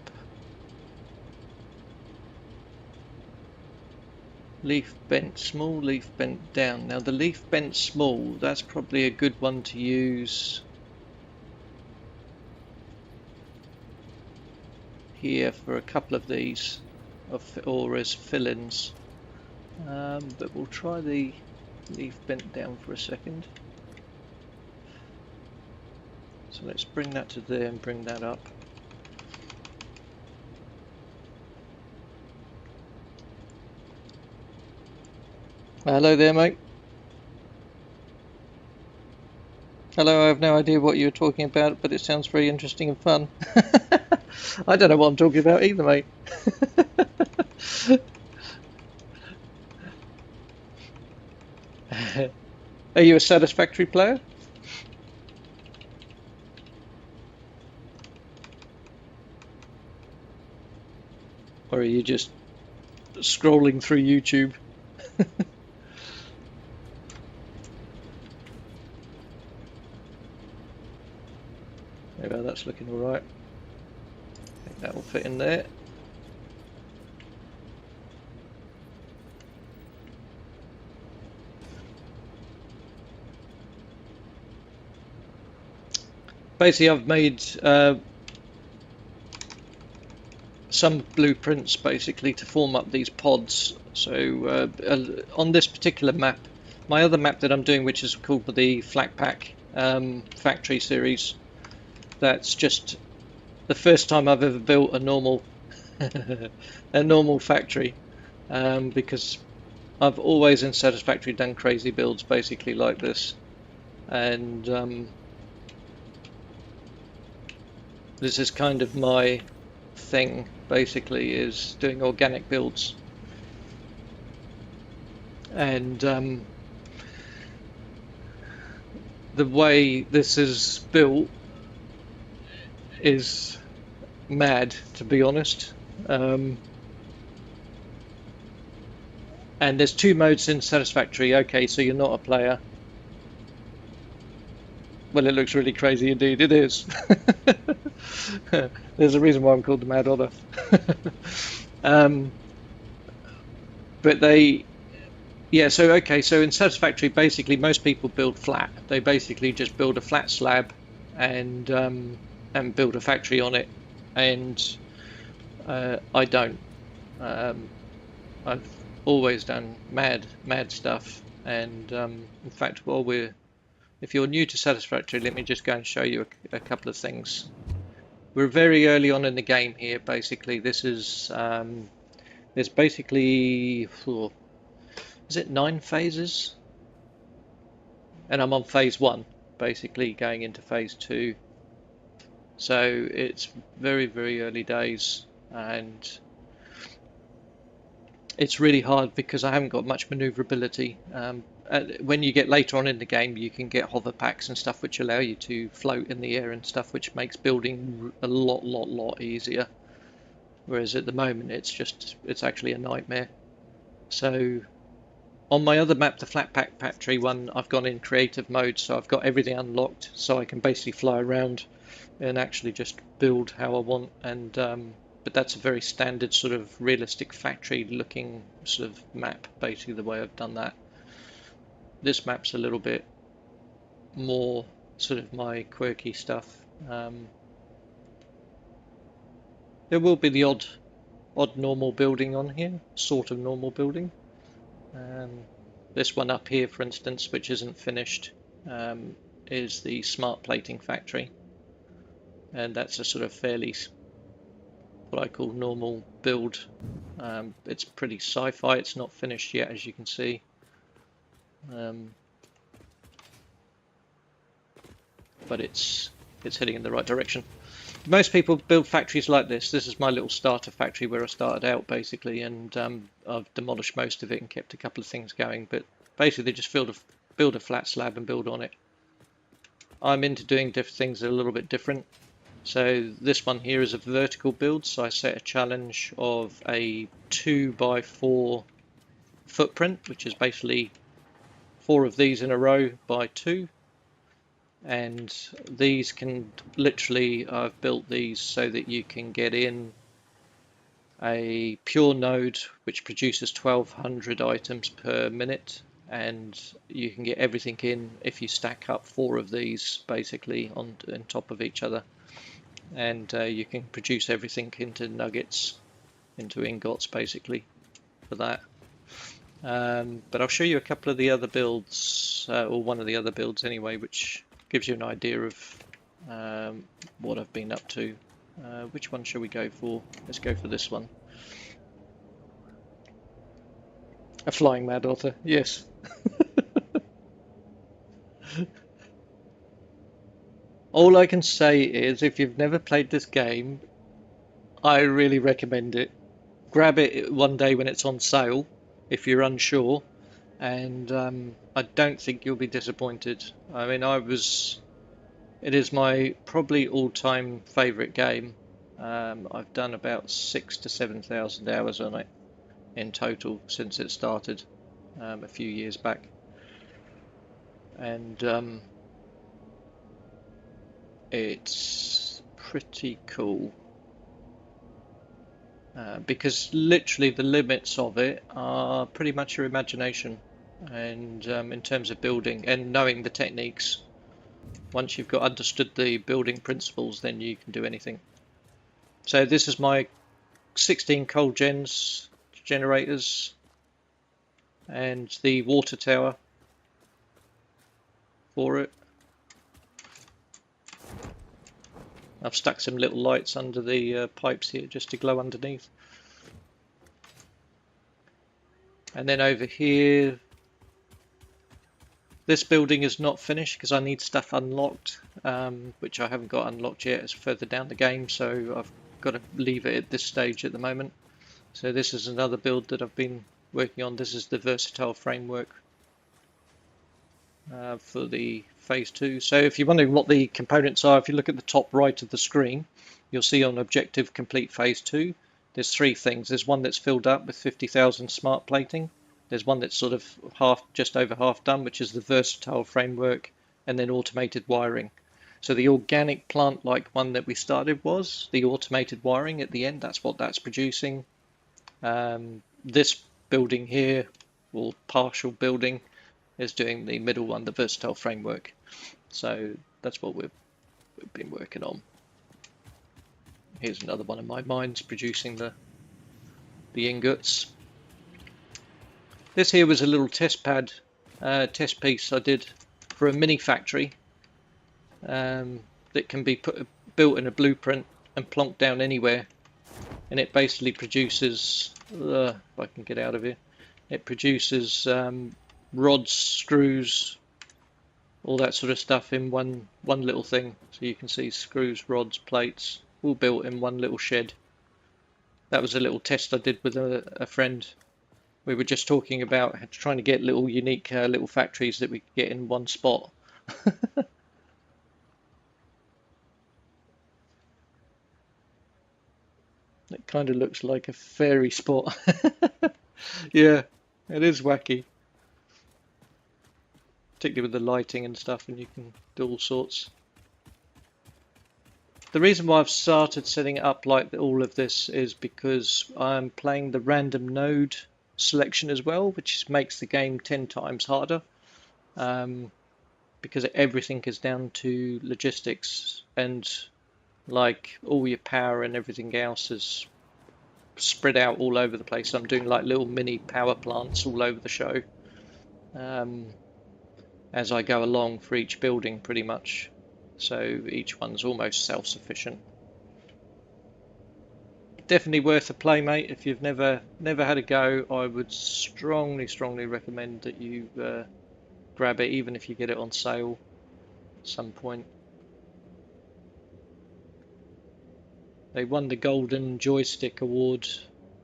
Leaf bent small, leaf bent down. Now the leaf bent small, that's probably a good one to use here for a couple of these, or as fill-ins. But we'll try the leaf bent down for a second. So let's bring that to there and bring that up. Hello there, mate. Hello, I have no idea what you're talking about, but it sounds very interesting and fun. I don't know what I'm talking about either, mate. Are you a Satisfactory player? Or are you just scrolling through YouTube? Maybe that's looking all right. I think that will fit in there. Basically, I've made some blueprints basically to form up these pods. So on this particular map, my other map that I'm doing, which is called the Flat Pack Factory series, that's just the first time I've ever built a normal a normal factory, because I've always in Satisfactory done crazy builds basically like this, and this is kind of my thing basically, is doing organic builds. And the way this is built is mad, to be honest. And there's two modes in Satisfactory. Okay, so you're not a player. Well, it looks really crazy indeed. It is. There's a reason why I'm called the Mad Otter. But yeah, so okay, so in Satisfactory, basically most people build flat. They basically just build a flat slab and build a factory on it. And I don't. I've always done mad stuff. And in fact, if you're new to Satisfactory, let me just go and show you a couple of things. We're very early on in the game here. Basically, this is there's basically is it 9 phases? And I'm on phase 1, basically going into phase 2. So it's very early days, and it's really hard because I haven't got much maneuverability. When you get later on in the game, you can get hover packs and stuff which allow you to float in the air and stuff, which makes building a lot easier. Whereas at the moment, it's actually a nightmare. So on my other map, the Flat Pack Factory one, I've gone in creative mode, so I've got everything unlocked, so I can basically fly around and actually just build how I want. And but that's a very standard sort of realistic factory looking sort of map, basically the way I've done that. This map's a little bit more sort of my quirky stuff. There will be the odd normal building on here, sort of normal building. This one up here, for instance, which isn't finished, is the smart plating factory, and that's a sort of fairly what I call normal build. It's pretty sci-fi. It's not finished yet, as you can see. But it's heading in the right direction. Most people build factories like this. This is my little starter factory where I started out basically, and I've demolished most of it and kept a couple of things going. But basically, just build a flat slab and build on it. I'm into doing things that are a little bit different. So this one here is a vertical build. So I set a challenge of a 2x4 footprint, which is basically 4 of these in a row by 2. And these can literally, I've built these so that you can get in a pure node which produces 1200 items per minute, and you can get everything in if you stack up 4 of these basically on top of each other, and you can produce everything into nuggets, into ingots basically for that. But I'll show you a couple of the other builds, or one of the other builds anyway, which gives you an idea of what I've been up to. Which one shall we go for? Let's go for this one. A flying mad otter, yes. All I can say is, if you've never played this game, I really recommend it. Grab it one day when it's on sale, if you're unsure, and I don't think you'll be disappointed. I mean, it is my probably all-time favourite game, I've done about 6,000 to 7,000 hours on it in total since it started a few years back, and it's pretty cool because literally the limits of it are pretty much your imagination, and in terms of building and knowing the techniques. Once you've got understood the building principles, then you can do anything. So this is my 16 coal generators and the water tower for it. I've stuck some little lights under the pipes here just to glow underneath. And then over here, this building is not finished because I need stuff unlocked, which I haven't got unlocked yet. It's further down the game, so I've got to leave it at this stage at the moment. So this is another build that I've been working on. This is the versatile framework for the phase 2. So if you're wondering what the components are, if you look at the top right of the screen, you'll see on objective complete phase 2, there's 3 things. There's one that's filled up with 50,000 smart plating. There's one that's sort of just over half done, which is the versatile framework, and then automated wiring. So the organic plant-like one that we started was the automated wiring at the end. That's what that's producing. This building here, or partial building, is doing the middle one, the versatile framework. So that's what we've been working on. Here's another one of my mines producing the ingots. This here was a little test piece I did for a mini factory that can be built in a blueprint and plonked down anywhere, and it basically produces, if I can get out of here, it produces rods, screws, all that sort of stuff in one little thing. So you can see screws, rods, plates, all built in one little shed. That was a little test I did with a friend. We were just talking about trying to get little unique little factories that we could get in one spot. It kind of looks like a fairy spot. Yeah, it is wacky, particularly with the lighting and stuff, and you can do all sorts. The reason why I've started setting it up like all of this is because I'm playing the random node selection as well, which makes the game 10 times harder, because everything is down to logistics, and like all your power and everything else is spread out all over the place. I'm doing like little mini power plants all over the show as I go along for each building pretty much. So each one's almost self-sufficient. Definitely worth a play, mate. If you've never had a go, I would strongly recommend that you grab it, even if you get it on sale at some point. They won the Golden Joystick Award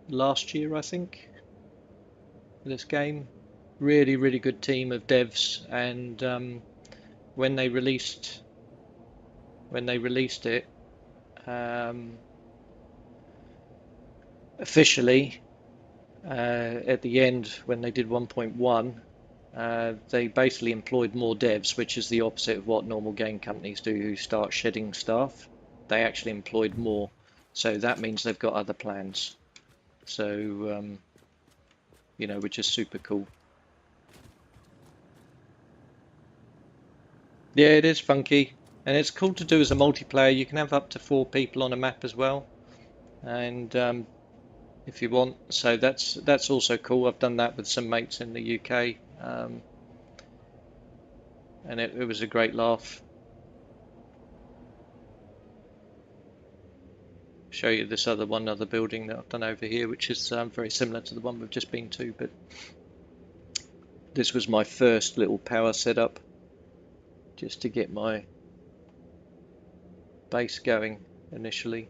last year, I think, for this game. Really good team of devs, and when they released it officially at the end, when they did 1.1, they basically employed more devs, which is the opposite of what normal game companies do, who start shedding staff. They actually employed more, so that means they've got other plans. So which is super cool. Yeah, it is funky, and it's cool to do as a multiplayer. You can have up to 4 people on a map as well, and if you want, so that's also cool. I've done that with some mates in the UK, and it was a great laugh. Show you this other building that I've done over here, which is very similar to the one we've just been to, but this was my first little power setup just to get my base going initially.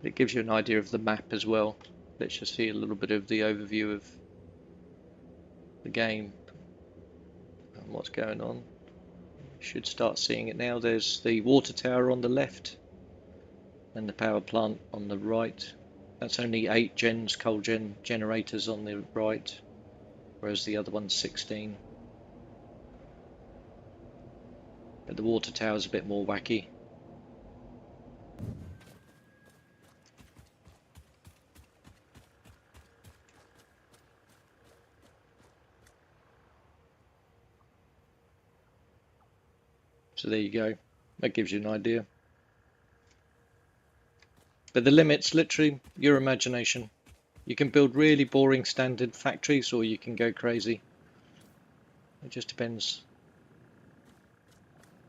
It gives you an idea of the map as well. Let's just see a little bit of the overview of the game and what's going on. Should start seeing it now. There's the water tower on the left and the power plant on the right. That's only 8 coal generators on the right, whereas the other one's 16. But the water tower's a bit more wacky. So there you go. That gives you an idea. But the limit's literally your imagination. You can build really boring standard factories, or you can go crazy. It just depends.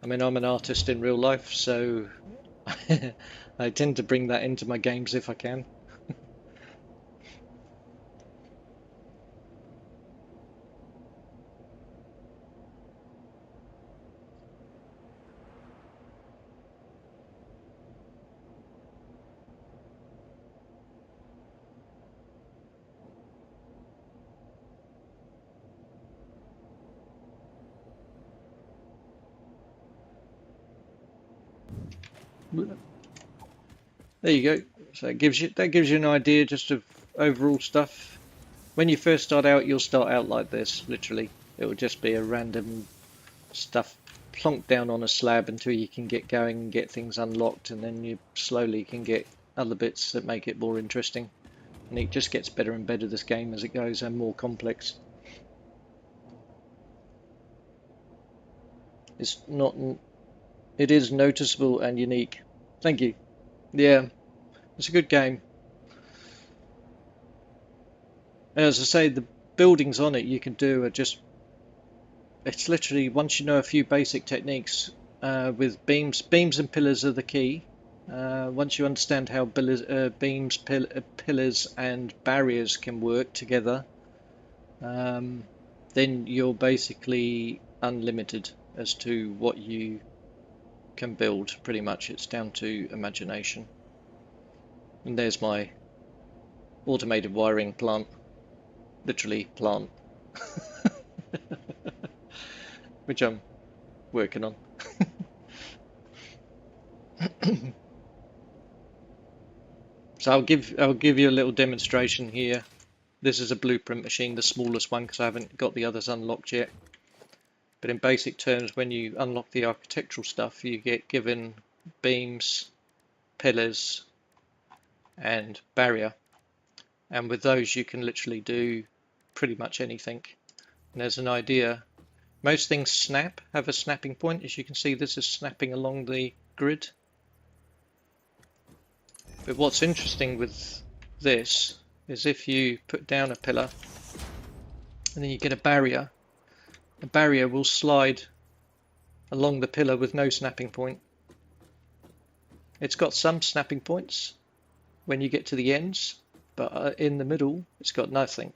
I mean, I'm an artist in real life, so I tend to bring that into my games if I can. There you go. So that gives you an idea just of overall stuff. When you first start out, you'll start out like this, literally. It will just be a random stuff plonked down on a slab until you can get going and get things unlocked, and then you slowly can get other bits that make it more interesting. And it just gets better and better, this game, as it goes, and more complex. It's not. It is noticeable and unique. Thank you. Yeah, it's a good game. As I say, the buildings on it you can do are just. It's literally, once you know a few basic techniques with beams and pillars are the key. Once you understand how beams, pillars and barriers can work together, then you're basically unlimited as to what you can build. Pretty much, it's down to imagination. And there's my automated wiring plant, literally plant, which I'm working on. So I'll give you a little demonstration here. This is a blueprint machine, the smallest one, because I haven't got the others unlocked yet. But in basic terms, when you unlock the architectural stuff, you get given beams, pillars, and barrier. And with those, you can literally do pretty much anything. And there's an idea. Most things have a snapping point. As you can see, this is snapping along the grid. But what's interesting with this is if you put down a pillar and then you get a barrier, the barrier will slide along the pillar with no snapping point. It's got some snapping points when you get to the ends, but in the middle it's got nothing.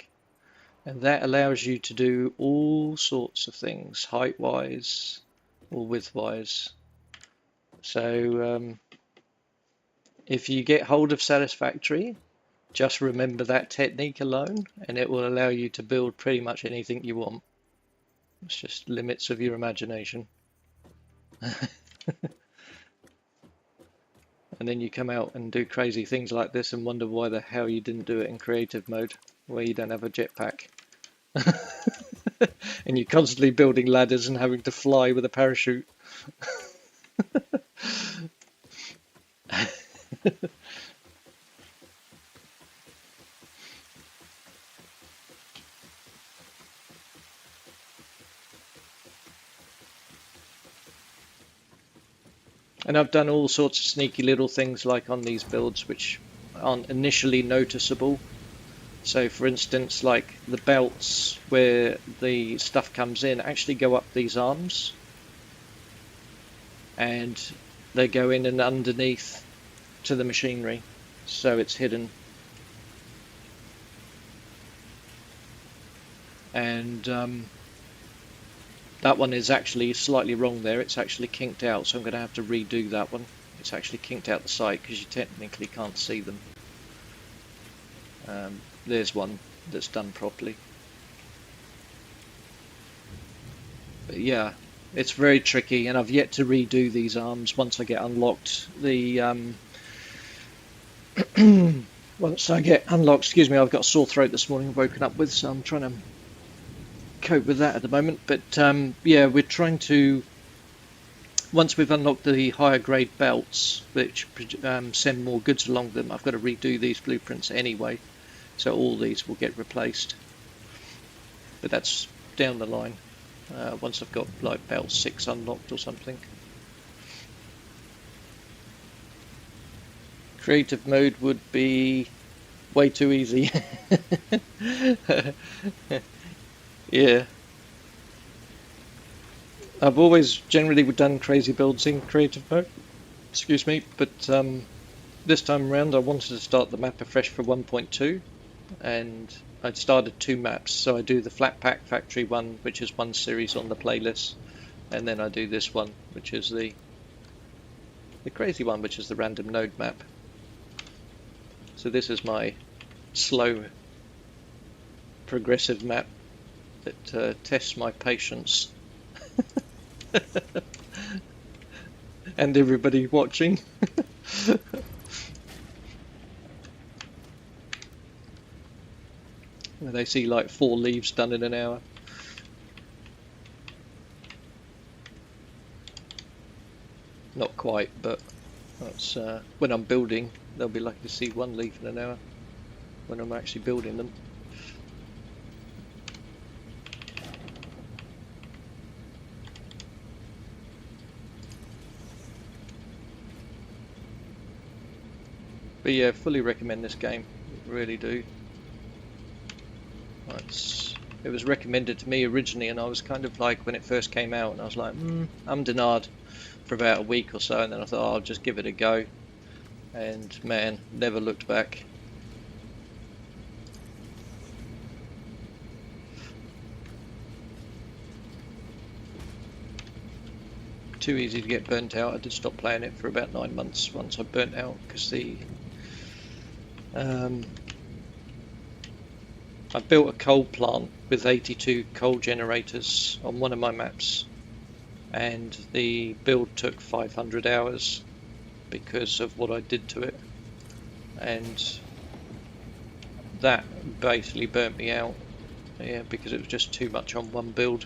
And that allows you to do all sorts of things, height-wise or width-wise. So if you get hold of Satisfactory, just remember that technique alone, and it will allow you to build pretty much anything you want. It's just limits of your imagination. And then you come out and do crazy things like this and wonder why the hell you didn't do it in creative mode, where you don't have a jetpack. And you're constantly building ladders and having to fly with a parachute. And I've done all sorts of sneaky little things like on these builds which aren't initially noticeable. So for instance, like the belts where the stuff comes in actually go up these arms, and they go in and underneath to the machinery, so it's hidden. And that one is actually slightly wrong there. It's actually kinked out, so I'm going to have to redo that one. It's actually kinked out the side because you technically can't see them. There's one that's done properly. But yeah, It's very tricky, and I've yet to redo these arms once I get unlocked. Once I get unlocked, excuse me, I've got a sore throat this morning, I've woken up with, so I'm trying to cope with that at the moment. But yeah, we're trying to, once we've unlocked the higher grade belts, which send more goods along them, I've got to redo these blueprints anyway, so all these will get replaced. But that's down the line, once I've got like belt 6 unlocked or something. Creative mode would be way too easy. Yeah. I've always generally done crazy builds in creative mode, excuse me, but this time around I wanted to start the map afresh for 1.2, and I'd started 2 maps, so I do the flat pack factory one, which is one series on the playlist, and then I do this one, which is the crazy one, which is the random node map. So this is my slow progressive map that tests my patience and everybody watching. Where they see like 4 leaves done in an hour. Not quite, but that's when I'm building, they'll be lucky to see 1 leaf in an hour when I'm actually building them. But yeah, fully recommend this game, really do. It was recommended to me originally, and I was kind of like, when it first came out, and I was like, I'm denied for about a week or so, and then I thought, oh, I'll just give it a go, and man, never looked back. Too easy to get burnt out. I did stop playing it for about 9 months once I burnt out, because I built a coal plant with 82 coal generators on one of my maps, and the build took 500 hours because of what I did to it, and that basically burnt me out, yeah, because it was just too much on one build.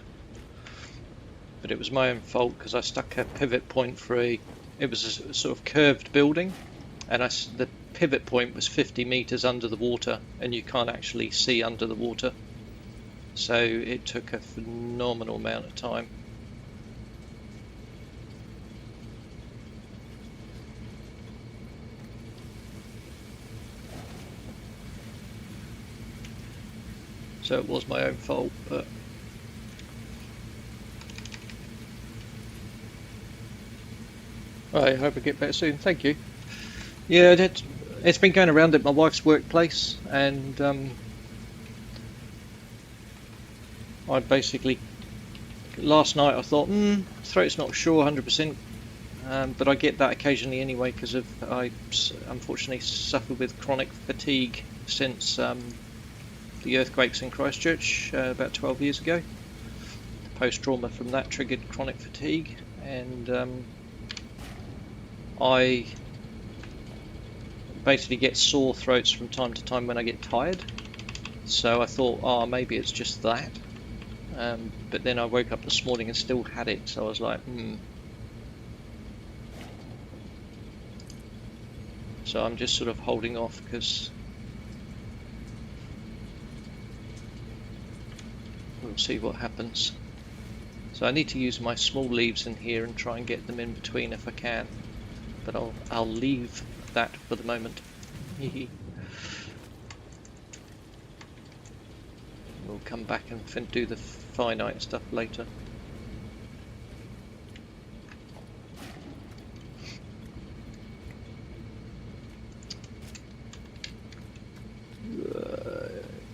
But it was my own fault, because I stuck a pivot point for it was a sort of curved building, and the pivot point was 50 meters under the water, and you can't actually see under the water, so it took a phenomenal amount of time. So it was my own fault, but I hope I get better soon. Thank you. Yeah, it's been going around at my wife's workplace, and I basically, last night I thought, throat's not sure 100%, but I get that occasionally anyway, because I unfortunately suffer with chronic fatigue since the earthquakes in Christchurch about 12 years ago. Post-trauma from that triggered chronic fatigue, and I basically get sore throats from time to time when I get tired. So I thought, oh, maybe it's just that. But then I woke up this morning and still had it, so I was like, So I'm just sort of holding off, because we'll see what happens. So I need to use my small leaves in here and try and get them in between if I can. But I'll leave that for the moment. We'll come back and do the finite stuff later.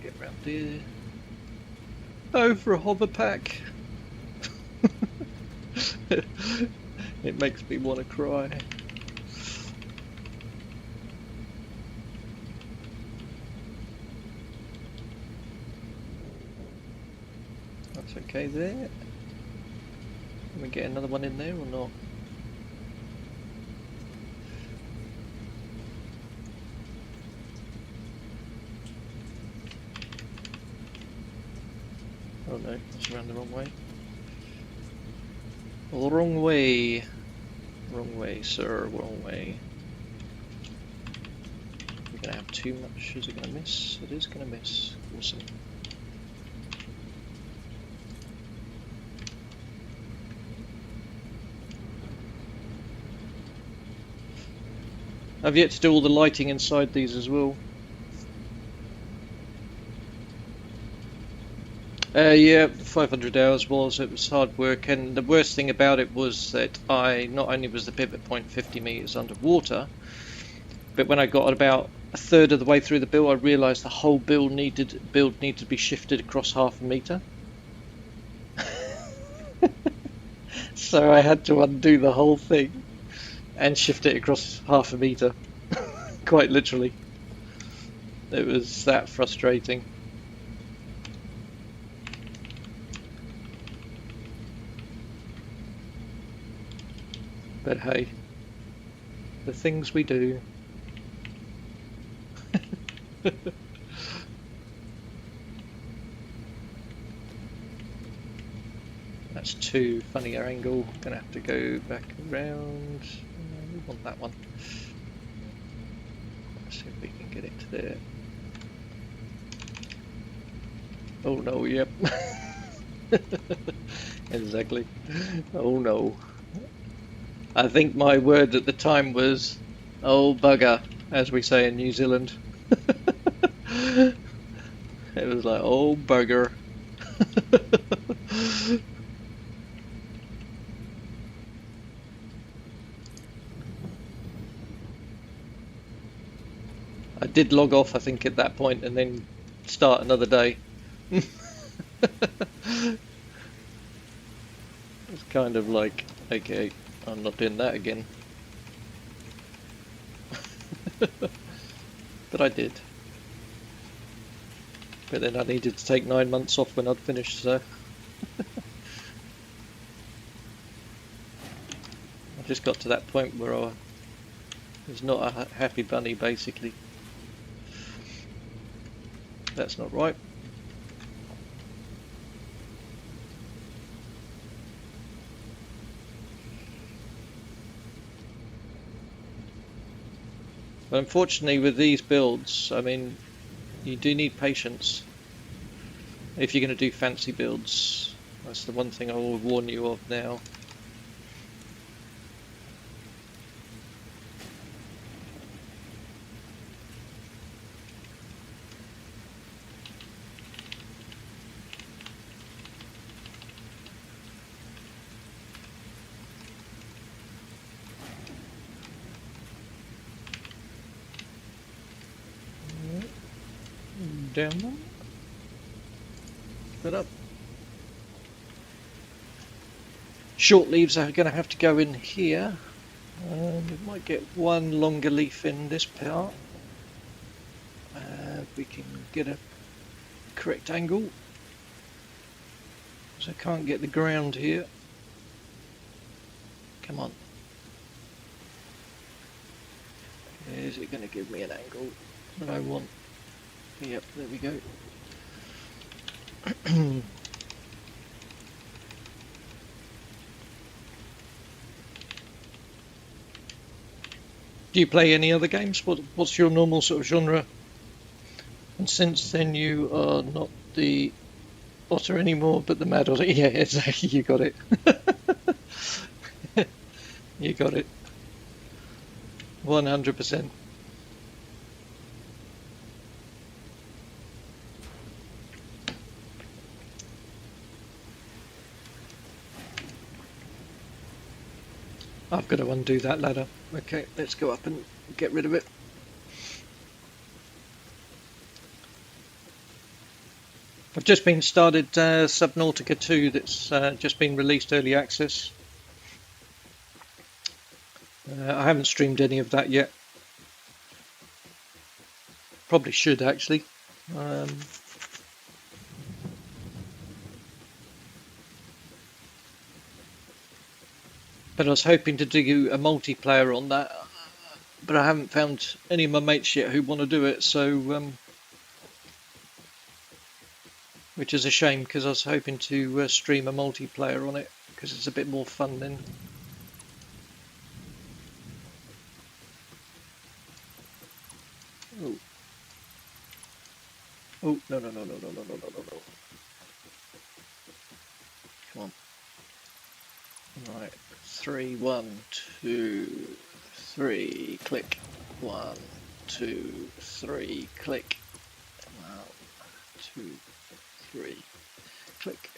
Get around here. Oh, for a hover pack. It makes me want to cry. That's okay there. Can we get another one in there or not? Oh no, that's around the wrong way. Wrong way. Wrong way, sir. Wrong way. We're going to have too much. Is it going to miss? It is going to miss. Awesome. I've yet to do all the lighting inside these as well. Yeah, 500 hours it was hard work, and the worst thing about it was that I not only was the pivot point 50 meters underwater, but when I got about a third of the way through the build, I realised the whole build needed to be shifted across half a meter. So I had to undo the whole thing and shift it across half a meter, quite literally. It was that frustrating. But hey, the things we do. That's too funny our angle. Gonna have to go back around. We want that one. Let's see if we can get it to there. Oh no, yep. Exactly. Oh no. I think my word at the time was, oh bugger, as we say in New Zealand. It was like, oh bugger. I did log off, I think, at that point and then start another day. It's kind of like, okay, I'm not doing that again. But I did. But then I needed to take 9 months off when I'd finished, so I just got to that point where I was not a happy bunny, basically. That's not right. But unfortunately with these builds, I mean, you do need patience if you're going to do fancy builds. That's the one thing I will warn you of now. Down one. Put up. Short leaves are going to have to go in here. We might get one longer leaf in this part. If we can get a correct angle. So I can't get the ground here. Come on. Is it going to give me an angle that I want? Yep, there we go. Do you play any other games? What's your normal sort of genre? And since then you are not the otter anymore, but the mad otter. Yeah, exactly, you got it. You got it. 100%. I've got to undo that ladder. Okay, let's go up and get rid of it. I've just been started Subnautica 2 that's just been released early access. I haven't streamed any of that yet. Probably should actually. But I was hoping to do a multiplayer on that, but I haven't found any of my mates yet who want to do it, so which is a shame because I was hoping to stream a multiplayer on it because it's a bit more fun then. Oh, oh, no, no, no, no, no, no, no, no, no, no. Come on. Right. 3, 1, 2, 3, click. 1, 2, 3, click. 1, 2, 3, click.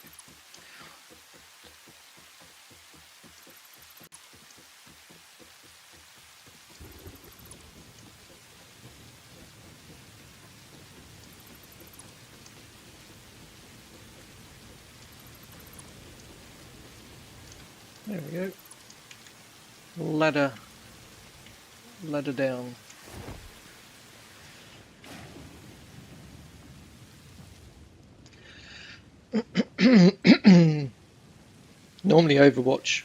There we go. Ladder down. Normally Overwatch.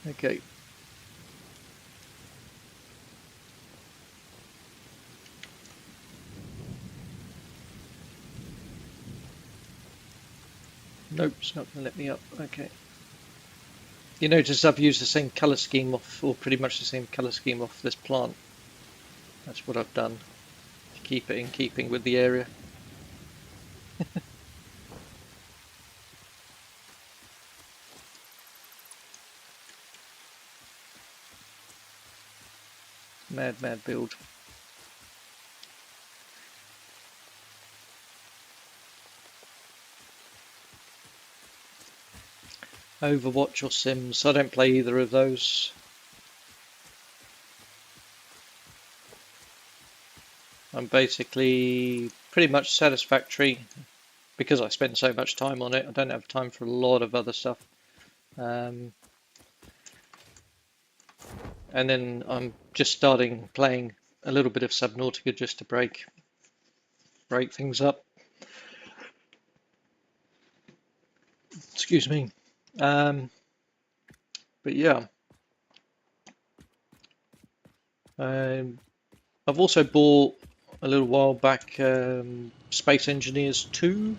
Okay. Nope, it's not going to let me up. Okay. You notice I've used the same colour scheme off, or pretty much the same colour scheme off this plant. That's what I've done to keep it in keeping with the area. Mad build. Overwatch or Sims. I don't play either of those. I'm basically pretty much Satisfactory because I spend so much time on it. I don't have time for a lot of other stuff. And then I'm just starting playing a little bit of Subnautica just to break things up. Excuse me. But yeah. I've also bought a little while back Space Engineers 2,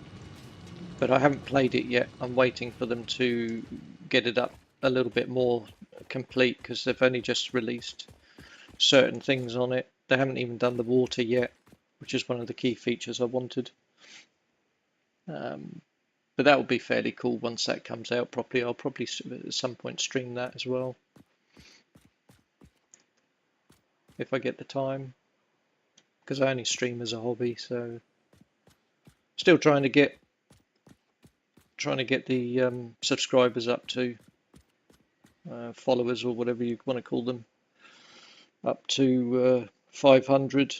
but I haven't played it yet. I'm waiting for them to get it up a little bit more complete because they've only just released certain things on it. They haven't even done the water yet, which is one of the key features I wanted. But that will be fairly cool once that comes out properly. I'll probably at some point stream that as well if I get the time, because I only stream as a hobby. So still trying to get the subscribers up to followers or whatever you want to call them up to 500,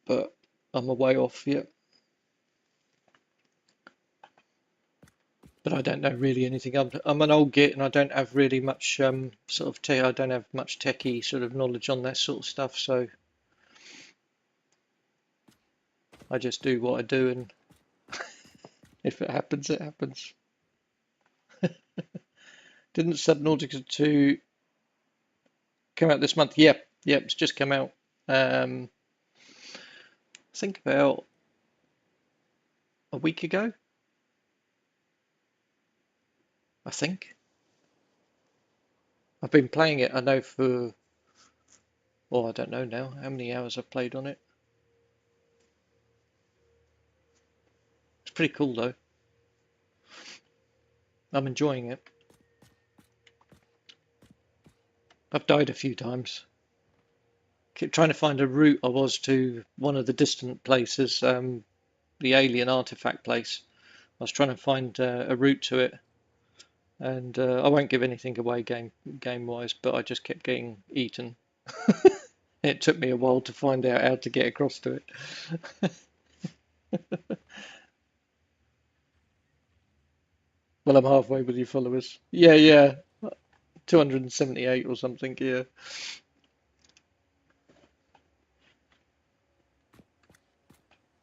but I'm a way off yet. But I don't know really anything. I'm an old git and I don't have really much sort of I don't have much techie sort of knowledge on that sort of stuff. So I just do what I do, and if it happens, it happens. Didn't Subnautica 2 come out this month? Yep, it's just come out. I think about a week ago. I think I've been playing it. I know for, oh, I don't know now how many hours I've played on it. It's pretty cool though. I'm enjoying it. I've died a few times. Keep trying to find a route. I was to one of the distant places, the alien artifact place. I was trying to find a route to it, and I won't give anything away game wise, but I just kept getting eaten. It took me a while to find out how to get across to it. Well, I'm halfway with your followers. Yeah, 278 or something. Yeah,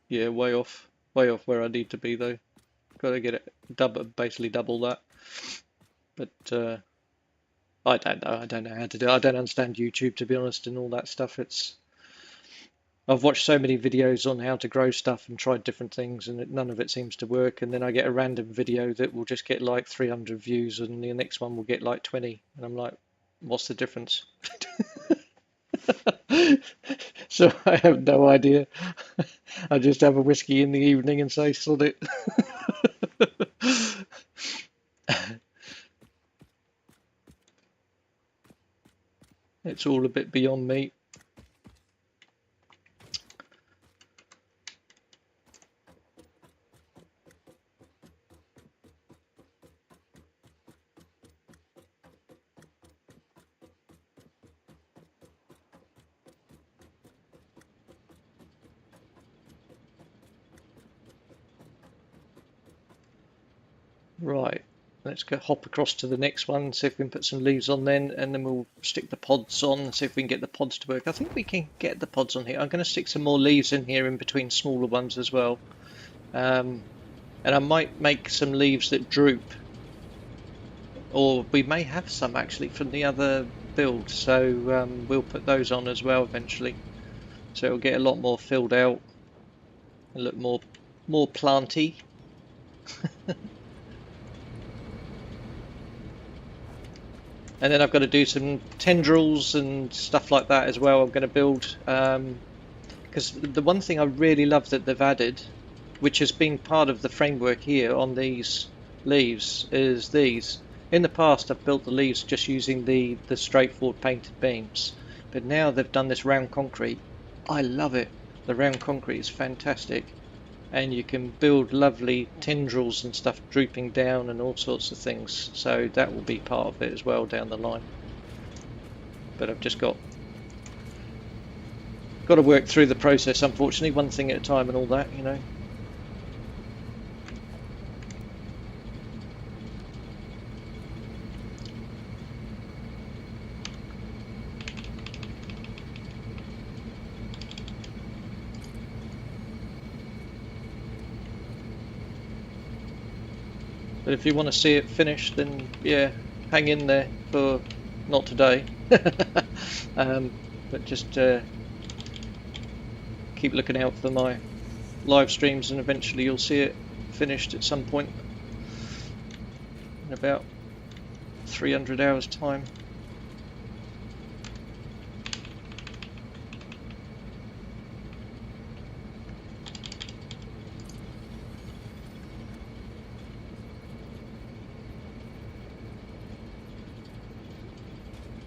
yeah, way off where I need to be though. got to get it basically double that. But I don't know. I don't know how to do it. I don't understand YouTube, to be honest, and all that stuff. I've watched so many videos on how to grow stuff and tried different things, and none of it seems to work. And then I get a random video that will just get like 300 views, and the next one will get like 20. And I'm like, what's the difference? So I have no idea. I just have a whiskey in the evening and say, sod it. It's all a bit beyond me. Right, let's go hop across to the next one, see if we can put some leaves on then, and then we'll stick the pods on and see if we can get the pods to work. I think we can get the pods on here. I'm going to stick some more leaves in here in between smaller ones as well. And I might make some leaves that droop, or we may have some actually from the other build, so we'll put those on as well eventually. So it'll get a lot more filled out and look more planty. And then I've got to do some tendrils and stuff like that as well. I'm going to build, because the one thing I really love that they've added, which has been part of the framework here on these leaves, is these. In the past I've built the leaves just using the straightforward painted beams, but now they've done this round concrete. I love it. The round concrete is fantastic. And you can build lovely tendrils and stuff drooping down and all sorts of things, so that will be part of it as well down the line. But I've just got to work through the process, unfortunately, one thing at a time and all that, you know. But if you want to see it finished, then yeah, hang in there for not today, but just keep looking out for my live streams, and eventually you'll see it finished at some point in about 300 hours time.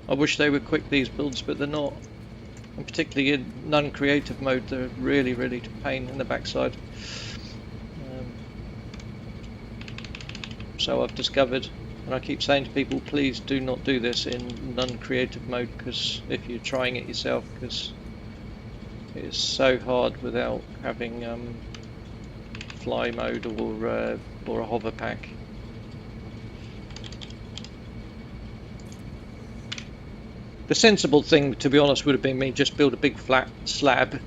I wish they were quick, these builds, but they're not. And particularly in non-creative mode, they're really, really a pain in the backside. So I've discovered, and I keep saying to people, please do not do this in non-creative mode, because if you're trying it yourself, because it is so hard without having fly mode or a hover pack. The sensible thing, to be honest, would have been me just build a big flat slab,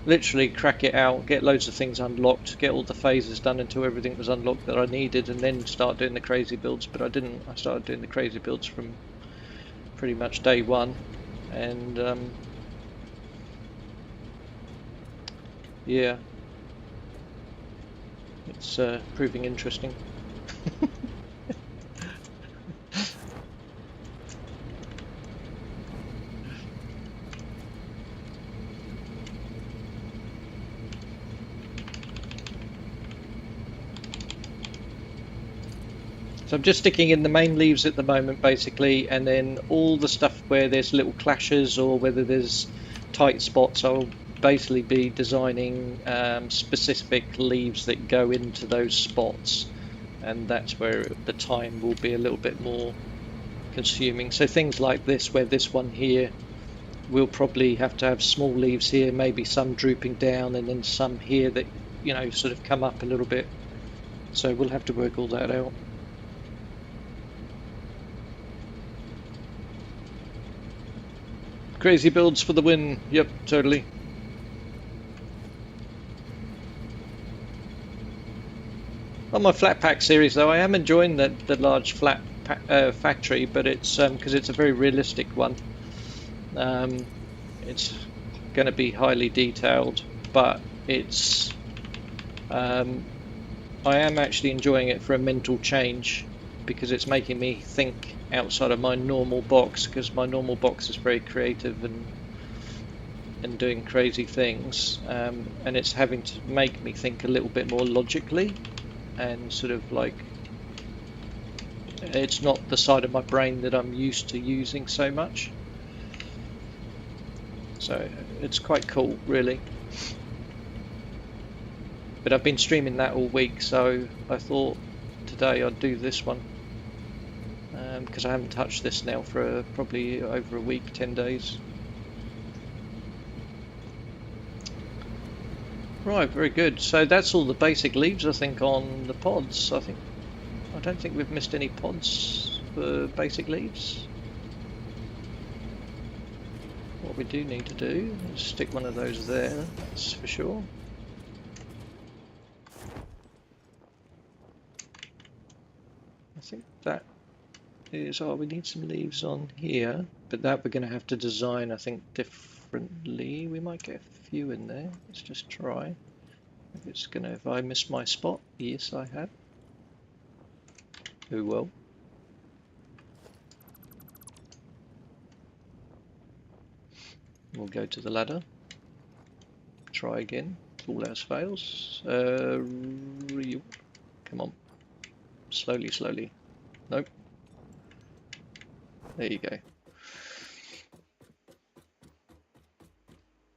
literally crack it out, get loads of things unlocked, get all the phases done until everything was unlocked that I needed, and then start doing the crazy builds. But I didn't. I started doing the crazy builds from pretty much day one, and yeah, it's proving interesting. So I'm just sticking in the main leaves at the moment, basically, and then all the stuff where there's little clashes or whether there's tight spots, I'll basically be designing specific leaves that go into those spots, and that's where the time will be a little bit more consuming. So things like this, where this one here, we'll probably have to have small leaves here, maybe some drooping down, and then some here that, you know, sort of come up a little bit. So we'll have to work all that out. Crazy builds for the win. Yep, totally. On my flat pack series, though, I am enjoying the large flat factory, but it's because it's a very realistic one. It's going to be highly detailed, but it's I am actually enjoying it for a mental change because it's making me think outside of my normal box, because my normal box is very creative and doing crazy things, and it's having to make me think a little bit more logically, and sort of like it's not the side of my brain that I'm used to using so much. So it's quite cool, really. But I've been streaming that all week, so I thought today I'd do this one, because I haven't touched this now for probably over a week, 10 days. Right, very good. So that's all the basic leaves, I think, on the pods. I don't think we've missed any pods for basic leaves. What we do need to do is stick one of those there, that's for sure. I think that is, we need some leaves on here, but that we're going to have to design, I think, differently. We might get a few in there. Let's just try. If it's going to, if I miss my spot, yes I have. Oh well. We'll go to the ladder. Try again. All else fails. Come on. Slowly, slowly. Nope. There you go.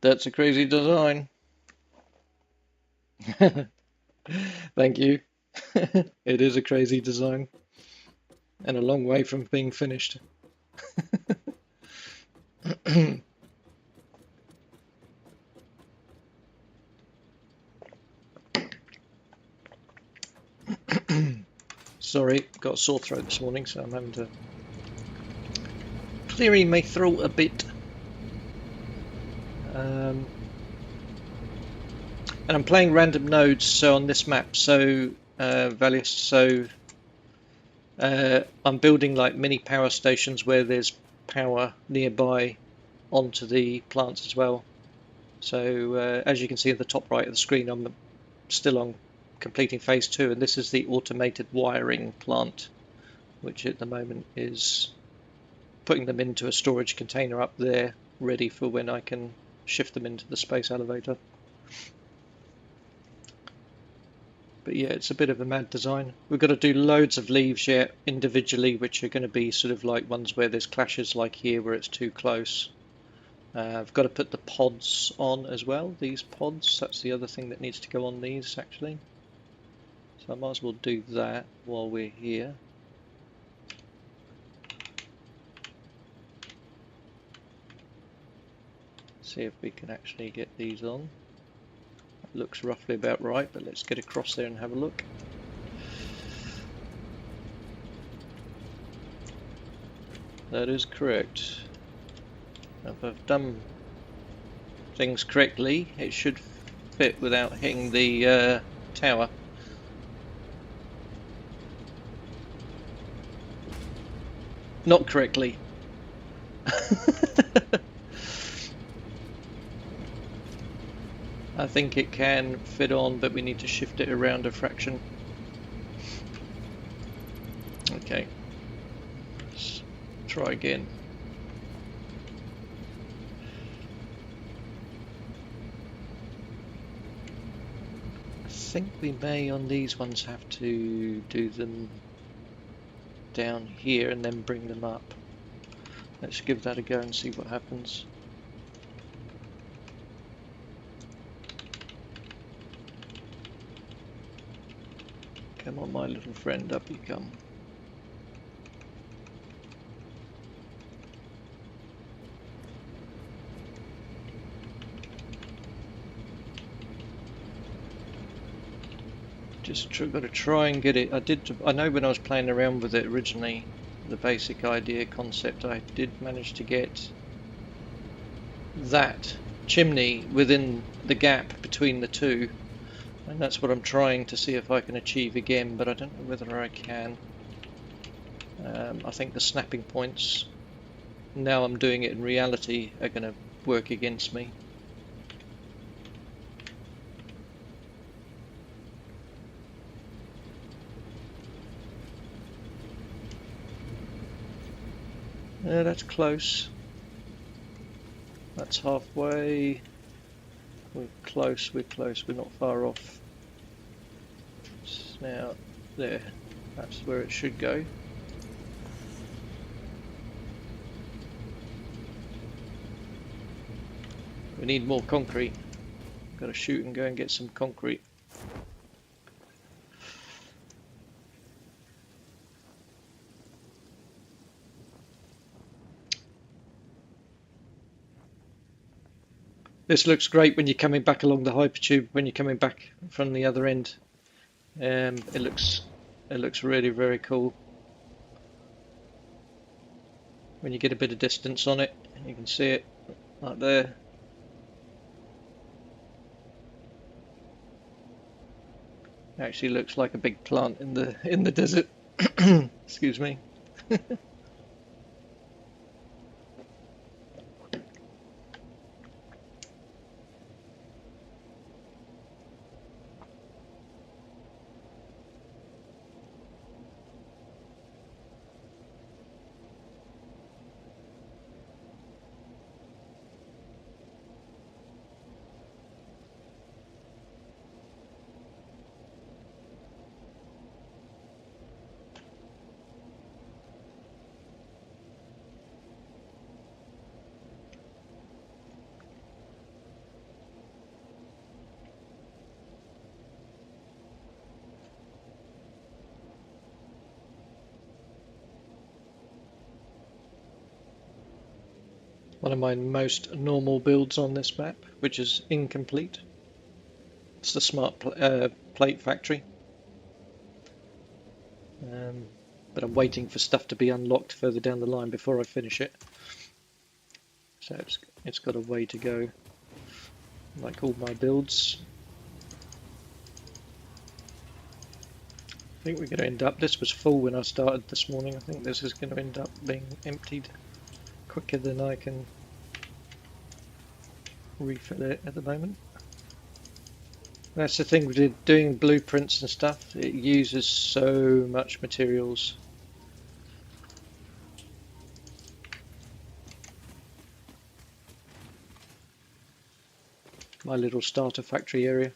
That's a crazy design. Thank you. It is a crazy design. And a long way from being finished. Sorry, got a sore throat this morning, so I'm having to clearing my throat a bit. And I'm playing random nodes, so on this map, so Valius, so I'm building like mini power stations where there's power nearby onto the plants as well. So as you can see at the top right of the screen, I'm still on completing phase 2, and this is the automated wiring plant, which at the moment is putting them into a storage container up there, ready for when I can shift them into the space elevator. But yeah, it's a bit of a mad design. We've got to do loads of leaves yet individually, which are going to be sort of like ones where there's clashes, like here where it's too close. I've got to put the pods on as well, these pods. That's the other thing that needs to go on these actually. So I might as well do that while we're here. See if we can actually get these on. That looks roughly about right, but let's get across there and have a look. That is correct. If I've done things correctly, it should fit without hitting the tower. Not correctly. I think it can fit on, but we need to shift it around a fraction. Okay, let's try again. I think we may on these ones have to do them down here and then bring them up. Let's give that a go and see what happens. Come on, my little friend, up you come. Just got to try and get it. I know when I was playing around with it originally, the basic idea concept, I did manage to get that chimney within the gap between the two, And that's what I'm trying to see if I can achieve again, but I don't know whether I can. I think the snapping points, now I'm doing it in reality, are going to work against me. That's close. That's halfway. We're close, we're close, we're not far off. Now, there, that's where it should go. We need more concrete. Got to shoot and go and get some concrete. This looks great when you're coming back along the hypertube, when you're coming back from the other end. It looks really very cool. When you get a bit of distance on it, you can see it like there. It actually looks like a big plant in the desert. Excuse me. One of my most normal builds on this map, which is incomplete. It's the smart plate factory. But I'm waiting for stuff to be unlocked further down the line before I finish it. So it's got a way to go, like all my builds. I think we're going to end up, this was full when I started this morning, I think this is going to end up being emptied quicker than I can refill it at the moment. That's the thing with doing blueprints and stuff, it uses so much materials. My little starter factory area.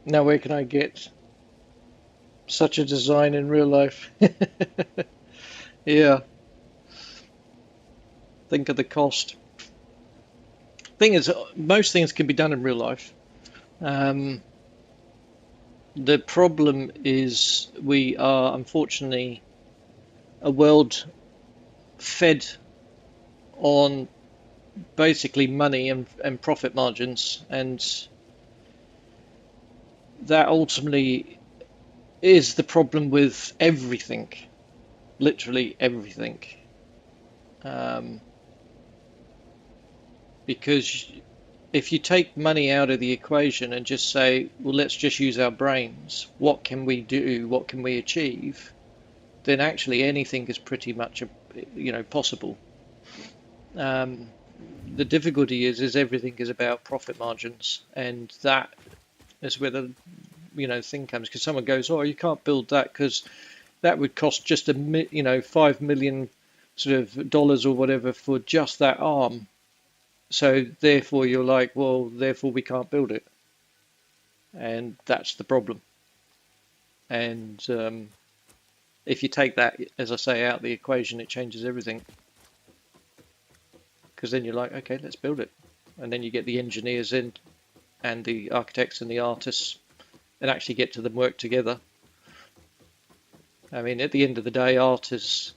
Now where can I get such a design in real life? Yeah, think of the cost. Thing is, most things can be done in real life. The problem is we are unfortunately a world fed on basically money and profit margins, and that ultimately is the problem with everything, literally everything. Because if you take money out of the equation and just say, well, let's just use our brains, what can we do, what can we achieve, then actually anything is pretty much possible. The difficulty is everything is about profit margins, and that is where the thing comes, because someone goes, oh, you can't build that because that would cost just $5 million sort of dollars or whatever for just that arm. So therefore you're like, well, therefore we can't build it. And that's the problem. And if you take that, as I say, out of the equation, it changes everything. Because then you're like, okay, let's build it. And then you get the engineers in and the architects and the artists and actually get to them work together. I mean, at the end of the day, art is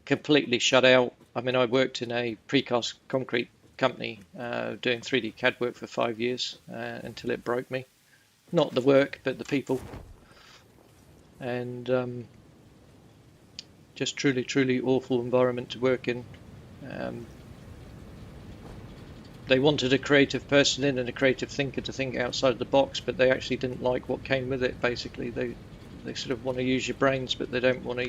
completely shut out. I mean, I worked in a precast concrete company doing 3D CAD work for 5 years until it broke me. Not the work, but the people. And Just truly awful environment to work in. They wanted a creative person in and a creative thinker to think outside the box, but they actually didn't like what came with it. Basically, they sort of want to use your brains, but they don't want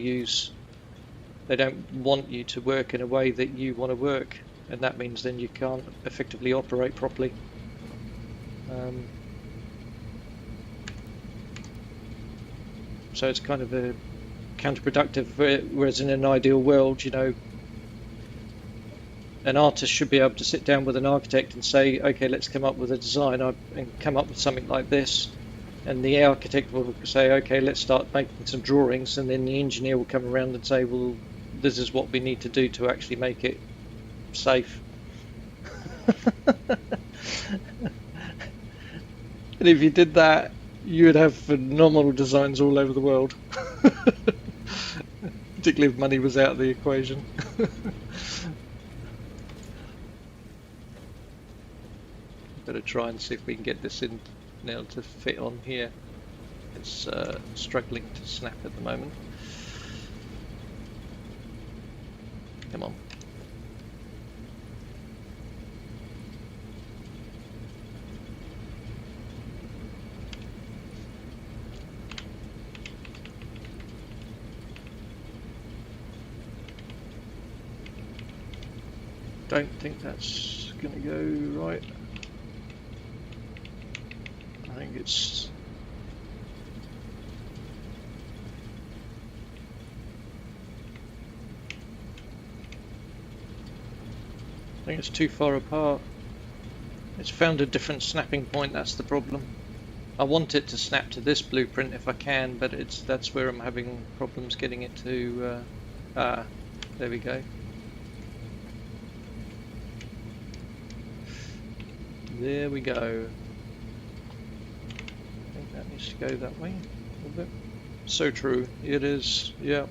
you to work in a way that you want to work, and that means then you can't effectively operate properly. So it's kind of a counterproductive. Whereas in an ideal world, you know, an artist should be able to sit down with an architect and say, okay, let's come up with a design and come up with something like this. And the architect will say, okay, let's start making some drawings. And then the engineer will come around and say, well, this is what we need to do to actually make it safe. And if you did that, you would have phenomenal designs all over the world. Particularly if money was out of the equation. Better try and see if we can get this in now to fit on here. It's struggling to snap at the moment. Come on. Don't think that's going to go right. I think it's... I think it's too far apart. It's found a different snapping point, that's the problem. I want it to snap to this blueprint if I can, but that's where I'm having problems getting it to... there we go. There we go. I think that needs to go that way a little bit. So true, it is, yeah.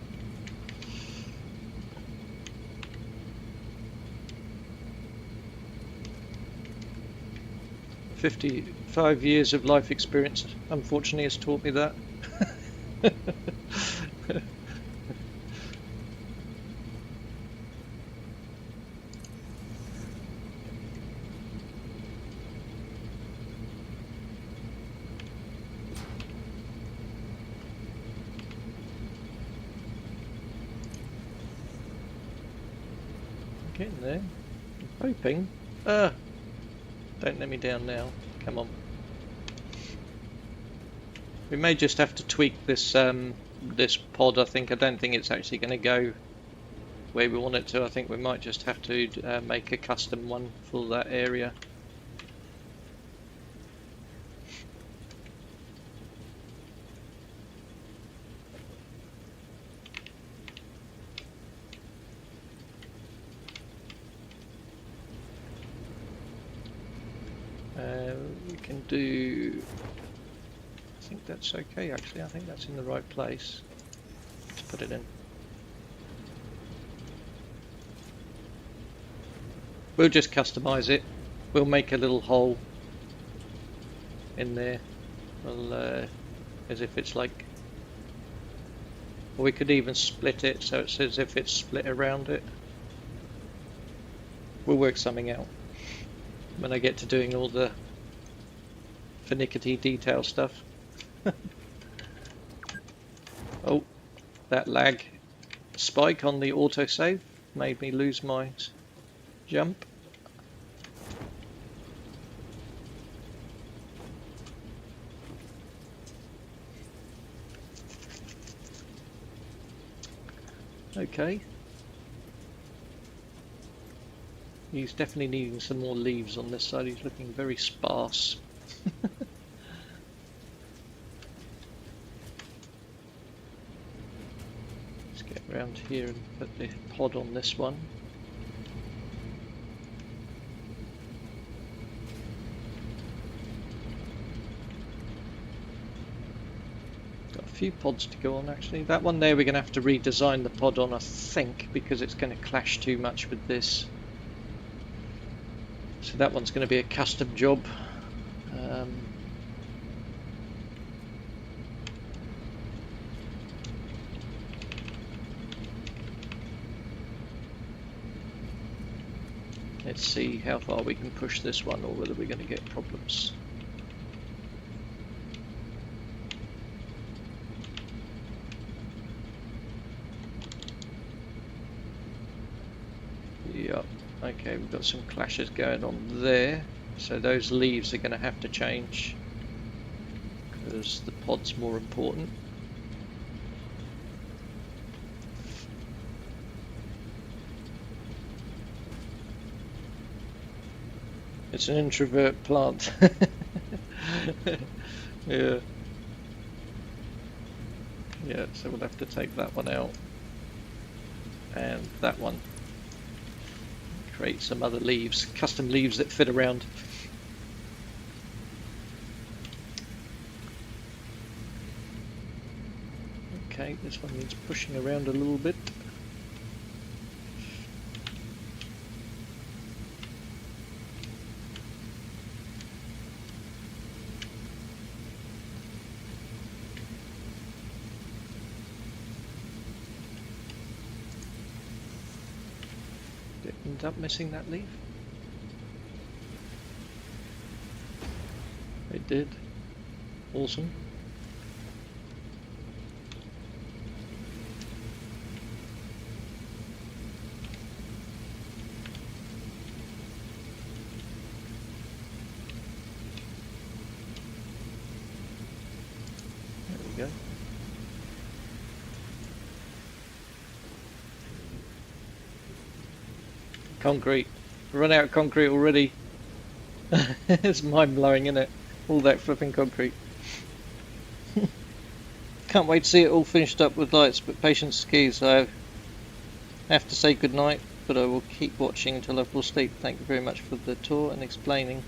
"55 years of life experience, unfortunately, has taught me that." Getting there. I'm hoping. Don't let me down now. Come on. We may just have to tweak this this pod. I don't think it's actually going to go where we want it to. I think we might just have to make a custom one for that area. We can do... I think that's okay actually. I think that's in the right place. Let's put it in. We'll just customize it. We'll make a little hole in there. We'll, as if it's like... Or we could even split it so it's as if it's split around it. We'll work something out when I get to doing all the finicky detail stuff. Oh, that lag spike on the autosave made me lose my jump. Okay. He's definitely needing some more leaves on this side. He's looking very sparse. Let's get around here and put the pod on this one. Got a few pods to go on actually. That one there we're going to have to redesign the pod on, I think, because it's going to clash too much with this. So that one's going to be a custom job. Let's see how far we can push this one or whether we're going to get problems. Yep, okay, we've got some clashes going on there, so those leaves are going to have to change because the pod's more important. It's an introvert plant. Yeah. Yeah, so we'll have to take that one out. And that one. Create some other leaves, custom leaves that fit around. Okay, this one needs pushing around a little bit. Did it end up missing that leaf? It did. Awesome. There we go. Concrete. Run out of concrete already. It's mind-blowing, isn't it? All that flipping concrete. Can't wait to see it all finished up with lights, but patience is key, so I have to say goodnight, but I will keep watching until I fall asleep. Thank you very much for the tour and explaining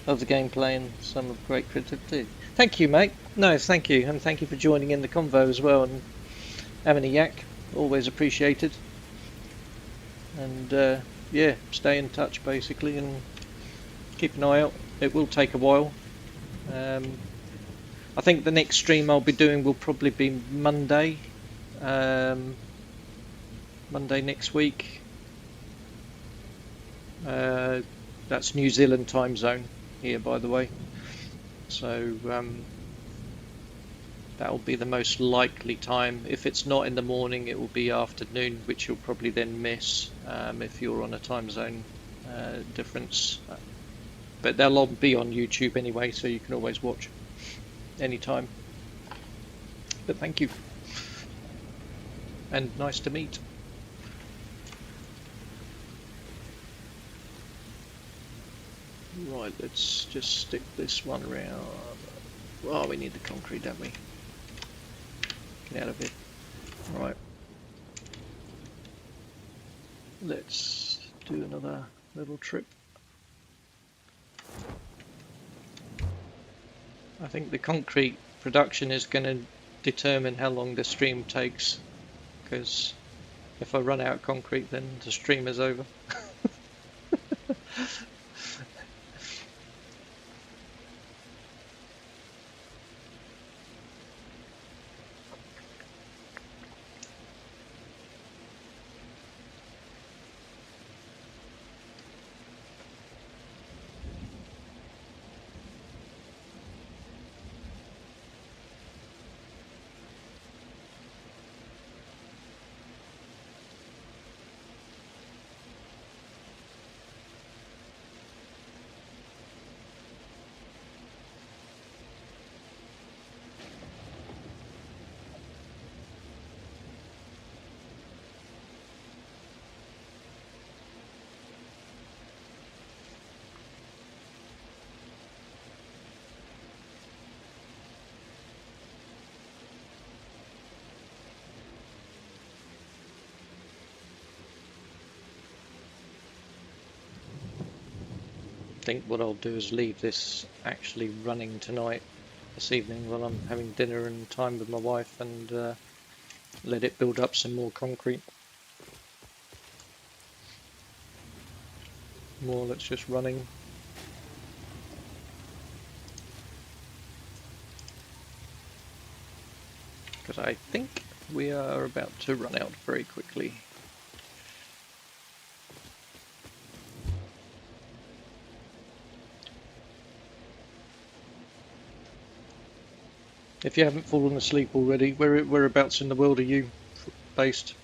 of the gameplay and some of great creativity. Thank you, mate. No, thank you, and thank you for joining in the convo as well and having a yak. Always appreciated. And yeah, stay in touch basically and keep an eye out. It will take a while. I think the next stream I'll be doing will probably be Monday. Monday next week. That's New Zealand time zone here, by the way. So that'll be the most likely time. If it's not in the morning, it will be afternoon, which you'll probably then miss if you're on a time zone difference. But they'll all be on YouTube anyway, so you can always watch anytime. But thank you. And nice to meet. Right, let's just stick this one around. Oh, we need the concrete, don't we? Get out of it. Right. Let's do another little trip. I think the concrete production is going to determine how long the stream takes, because if I run out of concrete, then the stream is over. I think what I'll do is leave this actually running tonight, this evening, while I'm having dinner and time with my wife, and let it build up some more concrete. More that's just running. Because I think we are about to run out very quickly. If you haven't fallen asleep already, whereabouts in the world are you based?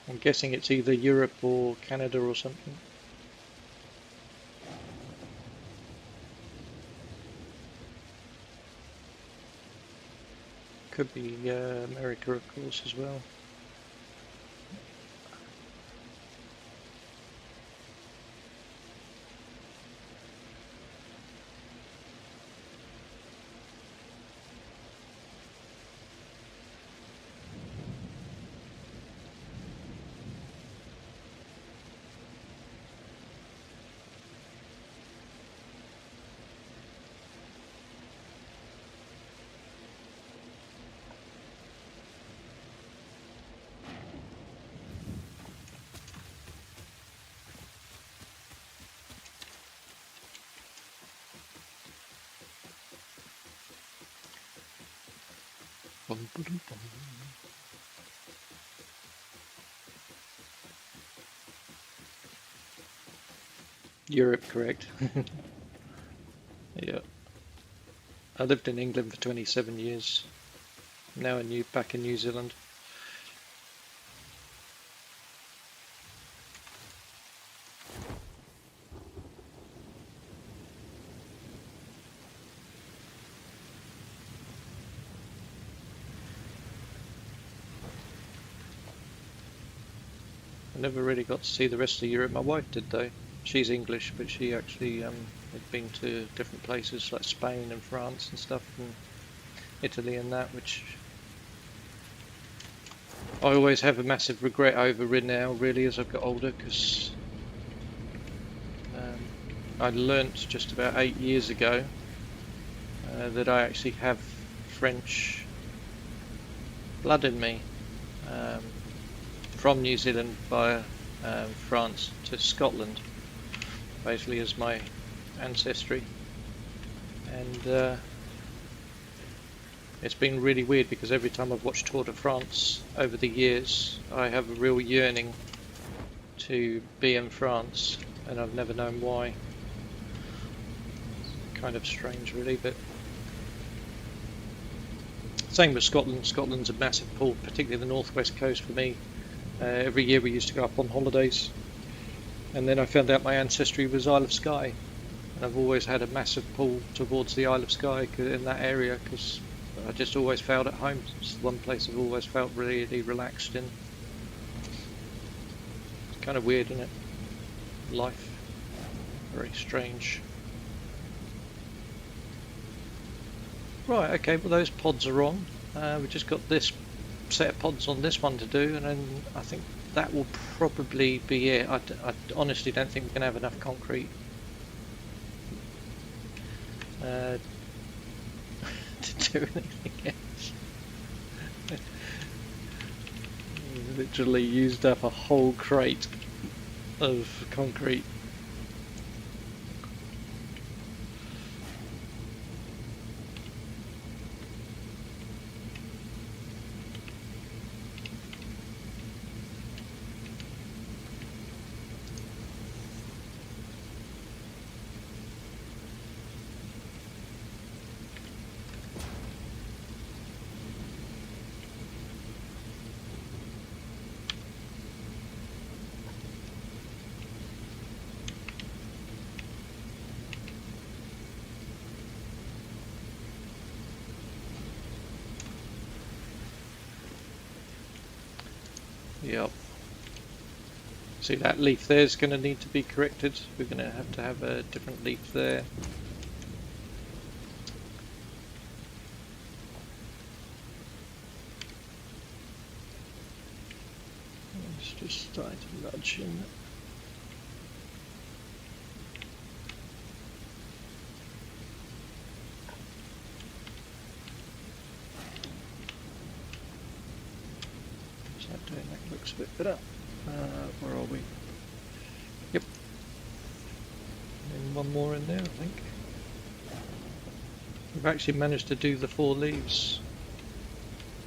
I'm guessing it's either Europe or Canada or something. Could be America, of course, as well. Europe, correct. Yeah. I lived in England for 27 years. Now back in New Zealand. I never really got to see the rest of Europe. My wife did though. She's English, but she actually had been to different places like Spain and France and stuff, and Italy and that, which I always have a massive regret over now, really, as I've got older, because I learnt just about 8 years ago that I actually have French blood in me. From New Zealand via France to Scotland, basically as my ancestry, and it's been really weird because every time I've watched Tour de France over the years, I have a real yearning to be in France, and I've never known why. Kind of strange, really, but same with Scotland. Scotland's a massive pull, particularly the northwest coast for me. Every year we used to go up on holidays, and then I found out my ancestry was Isle of Skye, and I've always had a massive pull towards the Isle of Skye in that area because I just always felt at home. It's the one place I've always felt really relaxed in. It's kind of weird, isn't it? Life, very strange. Right, okay, well those pods are on. We've just got this set of pods on this one to do, and then I think that will probably be it. I honestly don't think we're going to have enough concrete to do anything else. Literally used up a whole crate of concrete. Yep. See, that leaf there is going to need to be corrected. We're going to have a different leaf there. Let's just start to nudge in. That looks a bit better. Where are we? Yep. And one more in there, I think. We've actually managed to do the 4 leaves.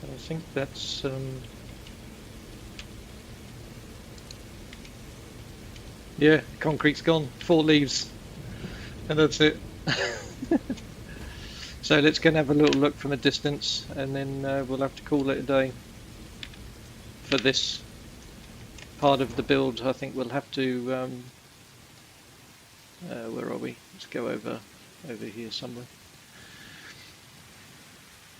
And I think that's yeah, concrete's gone. 4 leaves, and that's it. So let's go and have a little look from a distance, and then we'll have to call it a day for this part of the build. I think we'll have to. Where are we? Let's go over here somewhere.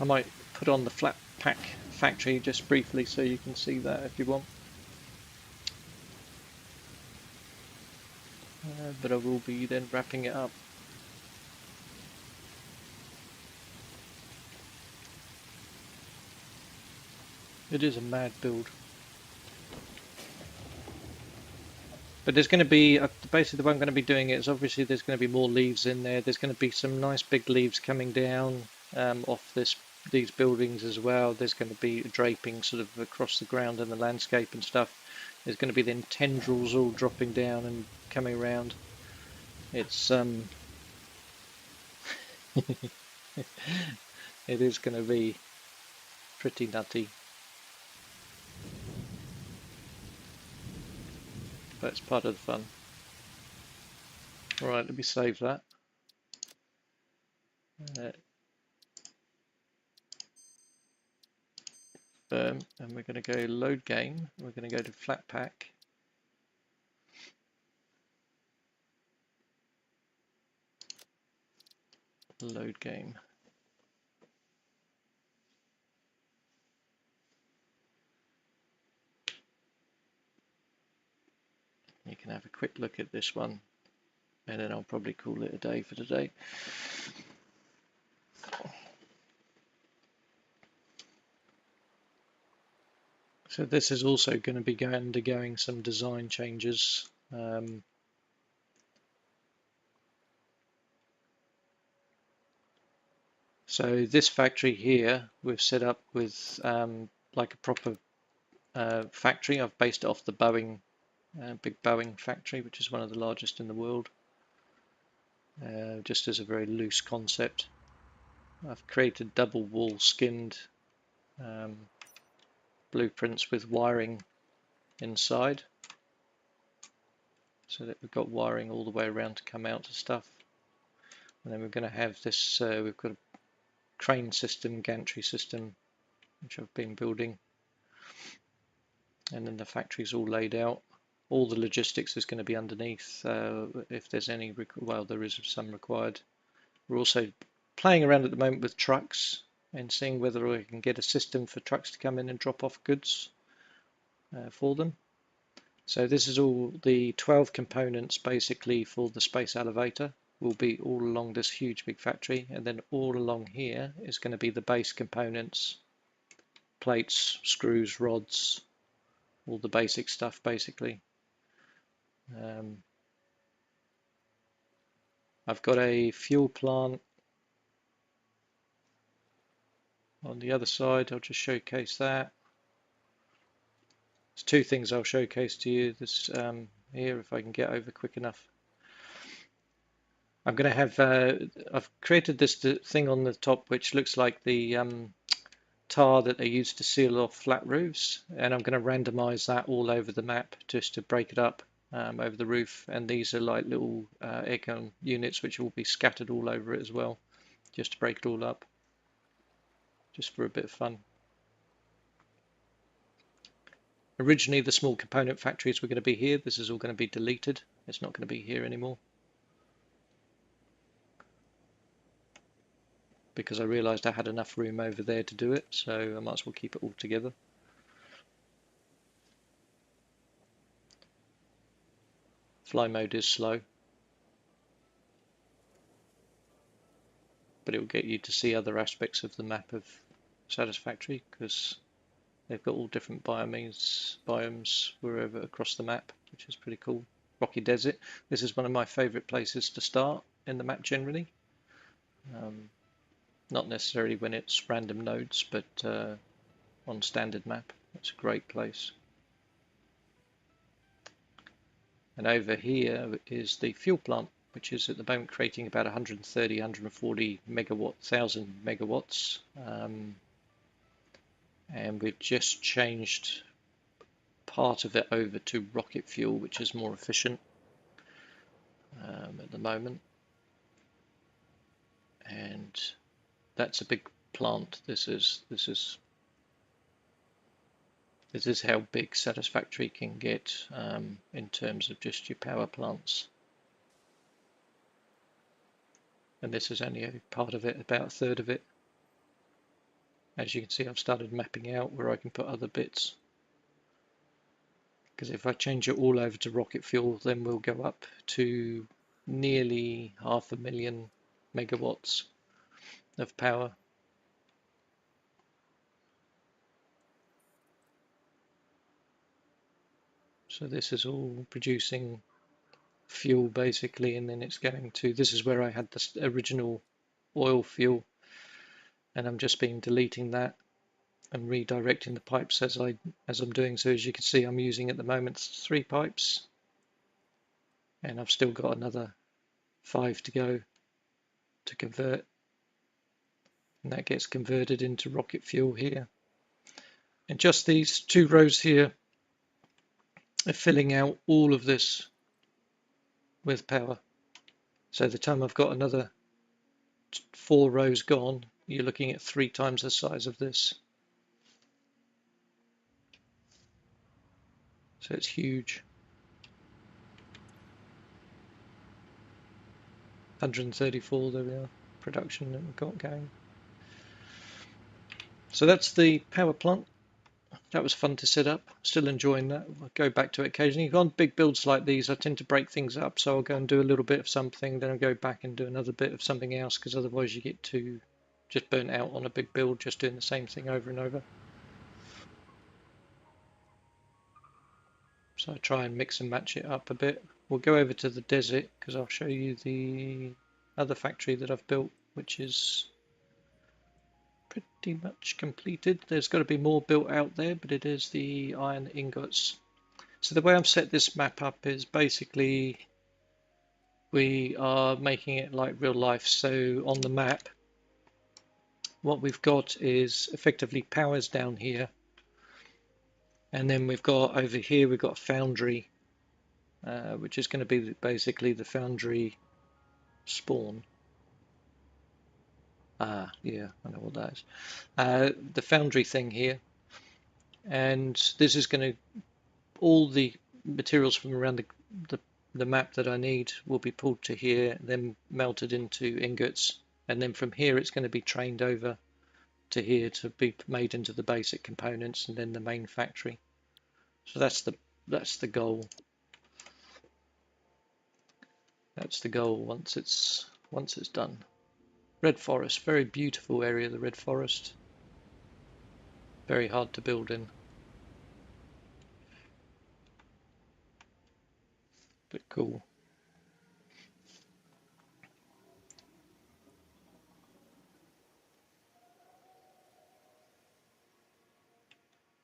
I might put on the flat pack factory just briefly so you can see that if you want. But I will be then wrapping it up. It is a mad build. But there's going to be, basically the way I'm going to be doing it is obviously there's going to be more leaves in there. There's going to be some nice big leaves coming down off these buildings as well. There's going to be draping sort of across the ground and the landscape and stuff. There's going to be then tendrils all dropping down and coming around. It's it is going to be pretty nutty. But it's part of the fun. Alright, let me save that. And we're going to go load game. We're going to go to flat pack. Load game. You can have a quick look at this one, and then I'll probably call it a day for today. So this is also going to be undergoing some design changes. So this factory here we've set up with like a proper factory. I've based it off the Boeing, big Boeing factory, which is one of the largest in the world, just as a very loose concept. I've created double wall skinned blueprints with wiring inside, so that we've got wiring all the way around to come out to stuff. And then we're going to have this, we've got a crane system, gantry system, which I've been building. And then the factory's all laid out. All the logistics is going to be underneath, if there's any, well, there is some required. We're also playing around at the moment with trucks and seeing whether we can get a system for trucks to come in and drop off goods for them. So this is all the 12 components basically for the space elevator will be all along this huge big factory, and then all along here is going to be the base components, plates, screws, rods, all the basic stuff basically. I've got a fuel plant on the other side. I'll just showcase that. There's two things I'll showcase to you. This here, if I can get over quick enough. I'm going to have, I've created this thing on the top which looks like the tar that they use to seal off flat roofs, and I'm going to randomize that all over the map just to break it up over the roof. And these are like little aircon units which will be scattered all over it as well, just to break it all up, just for a bit of fun. Originally the small component factories were going to be here. This is all going to be deleted. It's not going to be here anymore, because I realized I had enough room over there to do it, so I might as well keep it all together. Fly mode is slow, but it will get you to see other aspects of the map of Satisfactory, because they've got all different biomes wherever across the map, which is pretty cool. Rocky Desert. This is one of my favourite places to start in the map generally. Not necessarily when it's random nodes, but on standard map, it's a great place. And over here is the fuel plant, which is at the moment creating about 130, 140 thousand megawatts. And we've just changed part of it over to rocket fuel, which is more efficient at the moment. and that's a big plant. This is how big Satisfactory can get in terms of just your power plants. And this is only a part of it, about a third of it. As you can see, I've started mapping out where I can put other bits. Because if I change it all over to rocket fuel, then we'll go up to nearly 500,000 megawatts of power. So this is all producing fuel basically, and then it's going to, this is where I had the original oil fuel, and I'm just been deleting that and redirecting the pipes as I'm doing. So as you can see, I'm using at the moment 3 pipes, and I've still got another 5 to go to convert, and that gets converted into rocket fuel here. And just these 2 rows here are filling out all of this with power. So the time I've got another 4 rows gone, you're looking at 3 times the size of this. So it's huge. 134, there we are, production that we've got going. So that's the power plant. That was fun to set up. Still enjoying that. I'll go back to it occasionally. On big builds like these, I tend to break things up. So I'll go and do a little bit of something, then I'll go back and do another bit of something else, because otherwise you get too just burnt out on a big build, just doing the same thing over and over. So I try and mix and match it up a bit. We'll go over to the desert because I'll show you the other factory that I've built, which is pretty much completed. There's got to be more built out there, but it is the iron ingots. So the way I've set this map up is basically we are making it like real life. So on the map, what we've got is effectively powers down here, and then we've got over here we've got a foundry, which is going to be basically the foundry spawn. Ah, yeah, I know what that is. The foundry thing here, and this is going to, all the materials from around the map that I need will be pulled to here, then melted into ingots, and then from here it's going to be trained over to here to be made into the basic components and then the main factory. So that's the goal. That's the goal once it's done. Red Forest, very beautiful area, the Red Forest. Very hard to build in, but cool.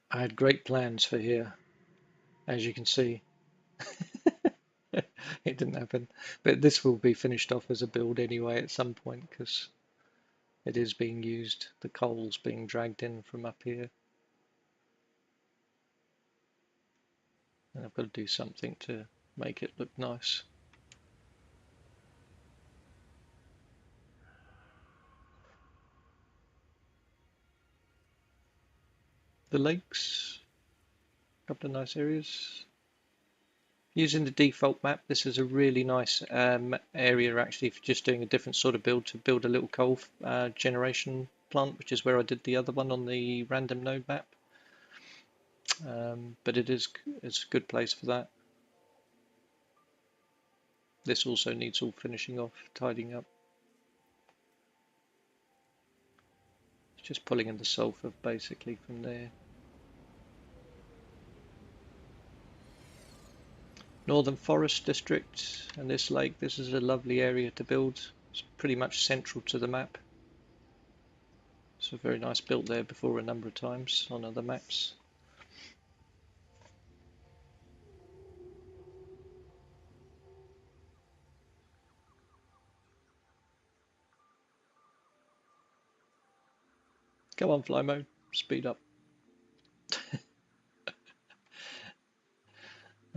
I had great plans for here, as you can see. It didn't happen, but this will be finished off as a build anyway at some point because it is being used. The coal's being dragged in from up here, and I've got to do something to make it look nice. The lakes, a couple of nice areas. Using the default map, this is a really nice area actually for just doing a different sort of build, to build a little coal generation plant, which is where I did the other one on the random node map. But it's a good place for that. This also needs all finishing off, tidying up. It's just pulling in the sulfur basically from there. Northern Forest District and this lake, this is a lovely area to build. It's pretty much central to the map. So very nice, built there before a number of times on other maps. Come on, fly mode, speed up.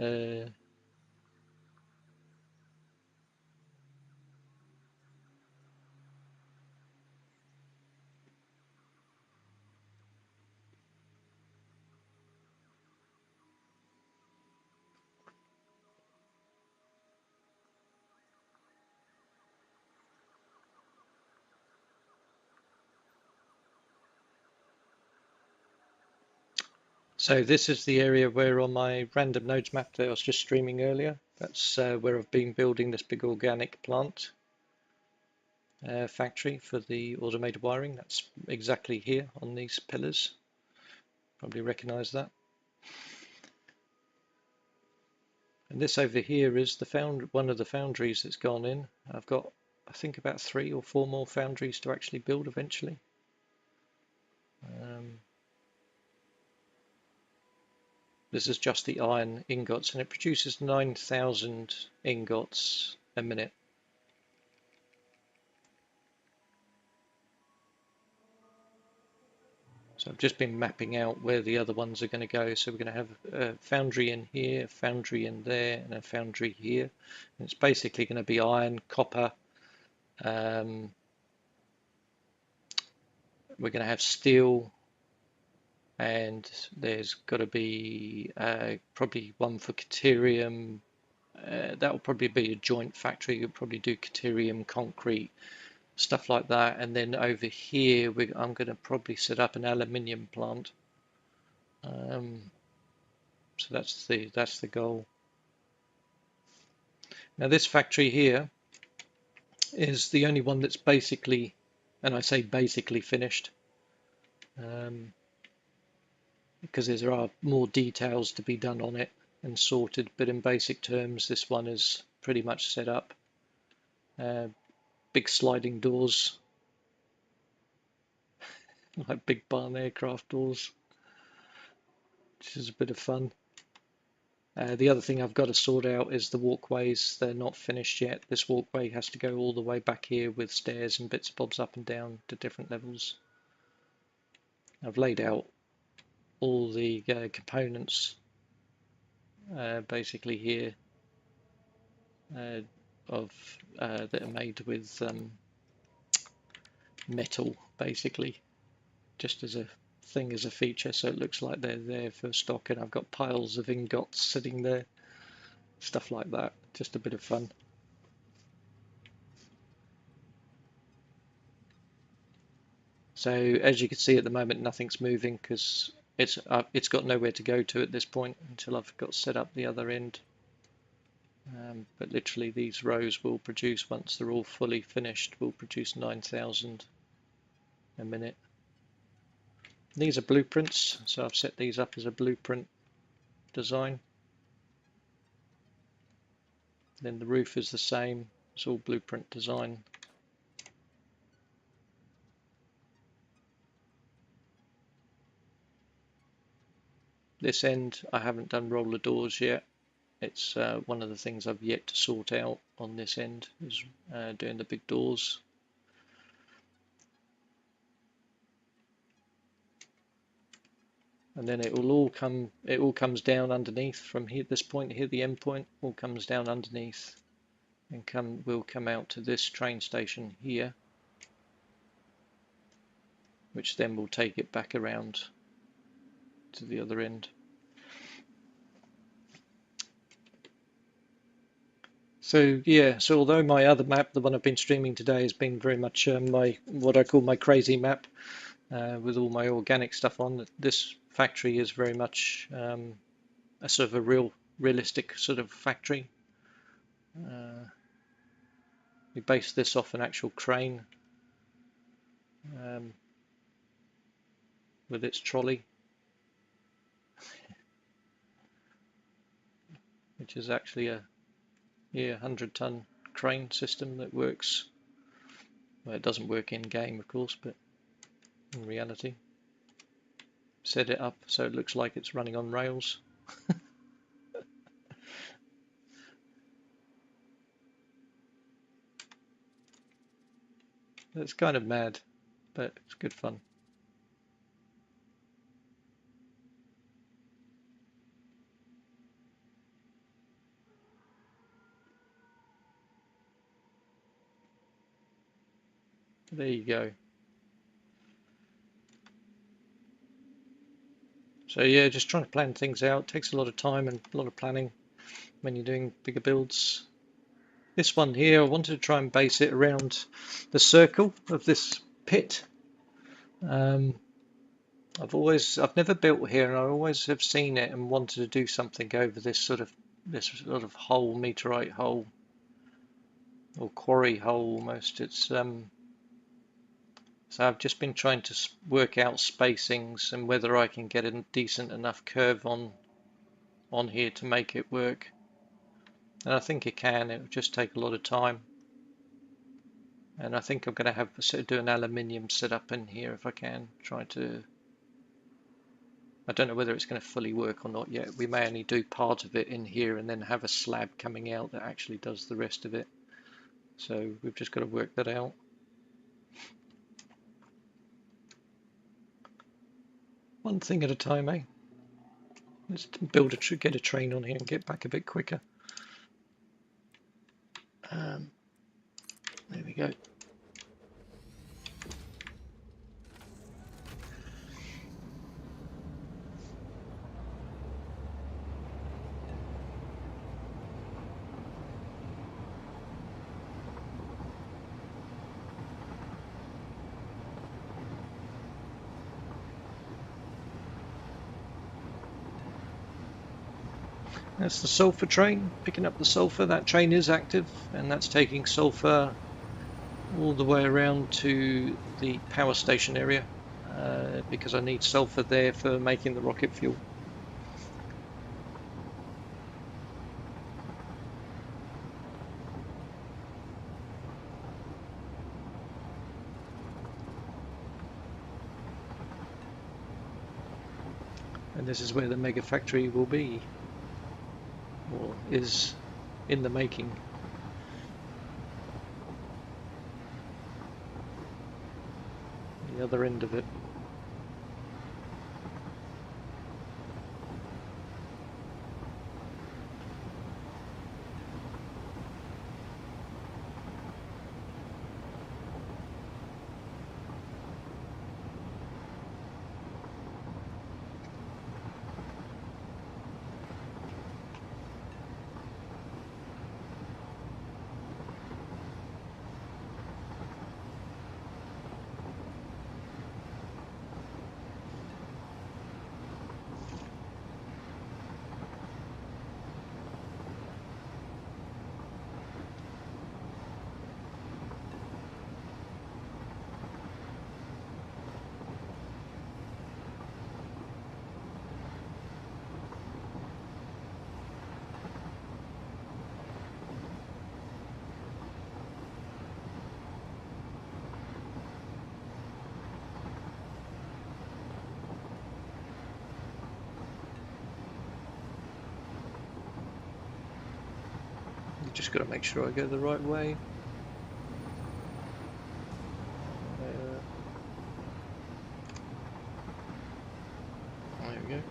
Uh, So this is the area where on my random nodes map that I was just streaming earlier, that's where I've been building this big organic plant factory for the automated wiring. That's exactly here on these pillars. Probably recognize that. And this over here is the one of the foundries that's gone in. I've got, I think, about 3 or 4 more foundries to actually build eventually. This is just the iron ingots, and it produces 9,000 ingots a minute. So I've just been mapping out where the other ones are going to go. So we're going to have a foundry in here, a foundry in there, and a foundry here. And it's basically going to be iron, copper. We're going to have steel, and there's got to be probably one for Caterium. That will probably be a joint factory. You'll probably do Caterium, concrete, stuff like that. And then over here, I'm going to probably set up an aluminium plant. So that's the goal. Now this factory here is the only one that's basically, and I say basically finished, because there are more details to be done on it and sorted, but in basic terms this one is pretty much set up. Big sliding doors, like big barn aircraft doors, which is a bit of fun. The other thing I've got to sort out is the walkways. They're not finished yet. This walkway has to go all the way back here with stairs and bits and bobs up and down to different levels. I've laid out all the components basically here that are made with metal, basically, just as a thing, as a feature, so it looks like they're there for stock. And I've got piles of ingots sitting there, stuff like that. Just a bit of fun. So as you can see at the moment, nothing's moving because it's got nowhere to go to at this point until I've got set up the other end. But literally these rows will produce, once they're all fully finished, will produce 9,000 a minute. These are blueprints, so I've set these up as a blueprint design. Then the roof is the same, it's all blueprint design. This end I haven't done roller doors yet. It's one of the things I've yet to sort out on this end, is doing the big doors. And then it all comes down underneath from here, this point here, the end point, all comes down underneath and will come out to this train station here, which then will take it back around to the other end. So yeah, so although my other map, the one I've been streaming today, has been very much what I call my crazy map, with all my organic stuff on, this factory is very much a sort of a realistic sort of factory. We based this off an actual crane with its trolley, which is actually a 100-ton crane system that works. Well, it doesn't work in game, of course, but in reality. Set it up so it looks like it's running on rails. It's kind of mad, but it's good fun. There you go. So yeah, just trying to plan things out. It takes a lot of time and a lot of planning when you're doing bigger builds. This one here, I wanted to try and base it around the circle of this pit. I've never built here, and I always have seen it and wanted to do something over this sort of hole, meteorite hole or quarry hole almost. So I've just been trying to work out spacings and whether I can get a decent enough curve on here to make it work. And I think it can. It will just take a lot of time. And I think I'm going to have to do an aluminium setup in here if I can. I don't know whether it's going to fully work or not yet. We may only do part of it in here and then have a slab coming out that actually does the rest of it. So we've just got to work that out. One thing at a time, eh? Let's get a train on here and get back a bit quicker. There we go. That's the sulfur train, picking up the sulfur. That train is active, and that's taking sulfur all the way around to the power station area, because I need sulfur there for making the rocket fuel. And this is where the mega factory will be, or is in the making. The other end of it. You just got to make sure I go the right way. There we go.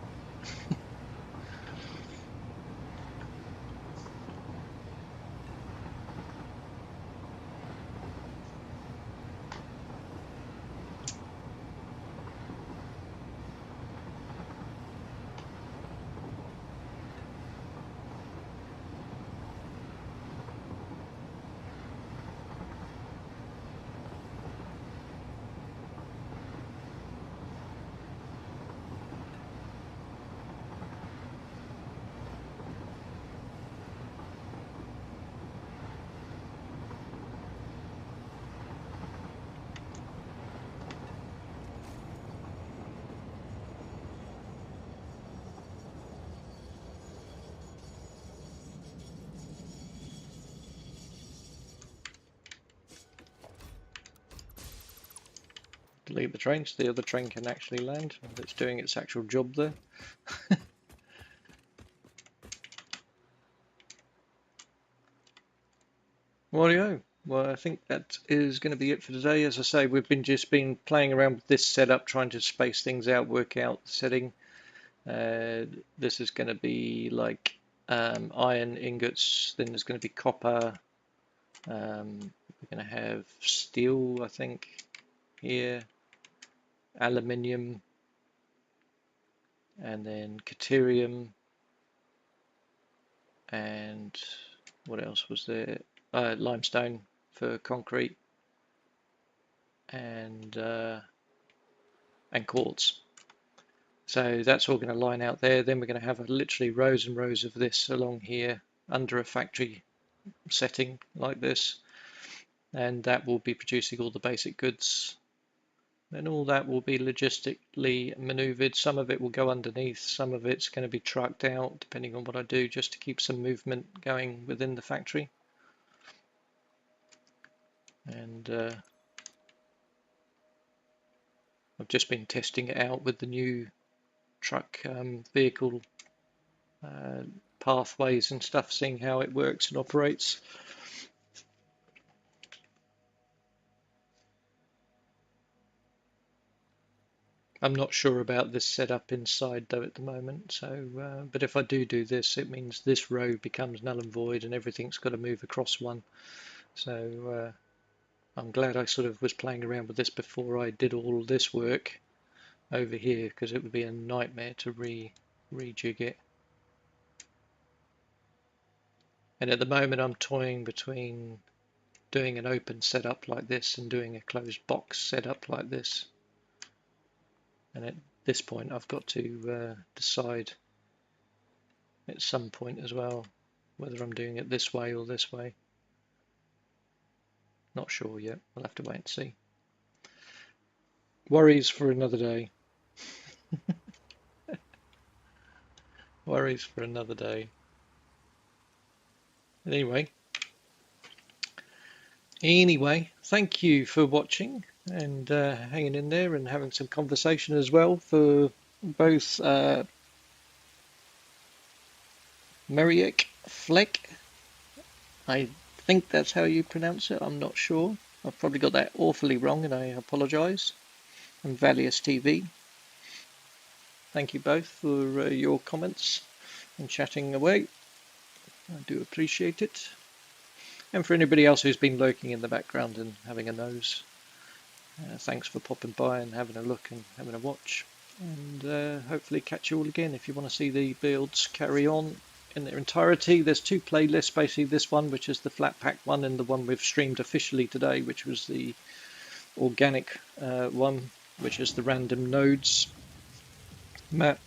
Delete the train so the other train can actually land. It's doing its actual job there. Rightio. Well, I think that is going to be it for today. As I say, we've just been playing around with this setup, trying to space things out, work out the setting. This is going to be like iron ingots, then there's going to be copper. We're going to have steel, I think, here, aluminium, and then caterium, and what else was there? Limestone for concrete, and quartz. So that's all going to line out there. Then we're going to have literally rows and rows of this along here under a factory setting like this, and that will be producing all the basic goods. And all that will be logistically maneuvered. Some of it will go underneath, some of it's going to be trucked out, depending on what I do, just to keep some movement going within the factory. And I've just been testing it out with the new truck vehicle pathways and stuff, seeing how it works and operates. I'm not sure about this setup inside though at the moment, so but if I do this, it means this row becomes null and void and everything's got to move across one. So I'm glad I sort of was playing around with this before I did all this work over here, because it would be a nightmare to rejig it. And at the moment I'm toying between doing an open setup like this and doing a closed box setup like this. And at this point I've got to decide at some point as well whether I'm doing it this way or this way. Not sure yet, we'll have to wait and see. Worries for another day. Worries for another day. Anyway, thank you for watching and hanging in there and having some conversation as well for both Meriek Fleck. I think that's how you pronounce it. I'm not sure. I've probably got that awfully wrong and I apologise. And Valius TV. Thank you both for your comments and chatting away. I do appreciate it. And for anybody else who's been lurking in the background and having a nose, thanks for popping by and having a look and having a watch. And hopefully catch you all again if you want to see the builds carry on in their entirety. There's two playlists, basically this one, which is the flat pack one, and the one we've streamed officially today, which was the organic one, which is the random nodes map.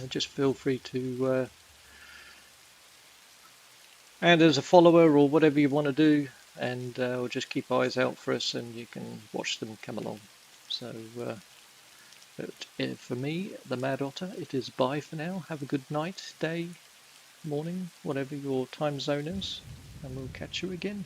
Just feel free to add as a follower or whatever you want to do, and or just keep eyes out for us and you can watch them come along. So but for me, the Mad Otter, it is bye for now. Have a good night, day, morning, whatever your time zone is, and we'll catch you again.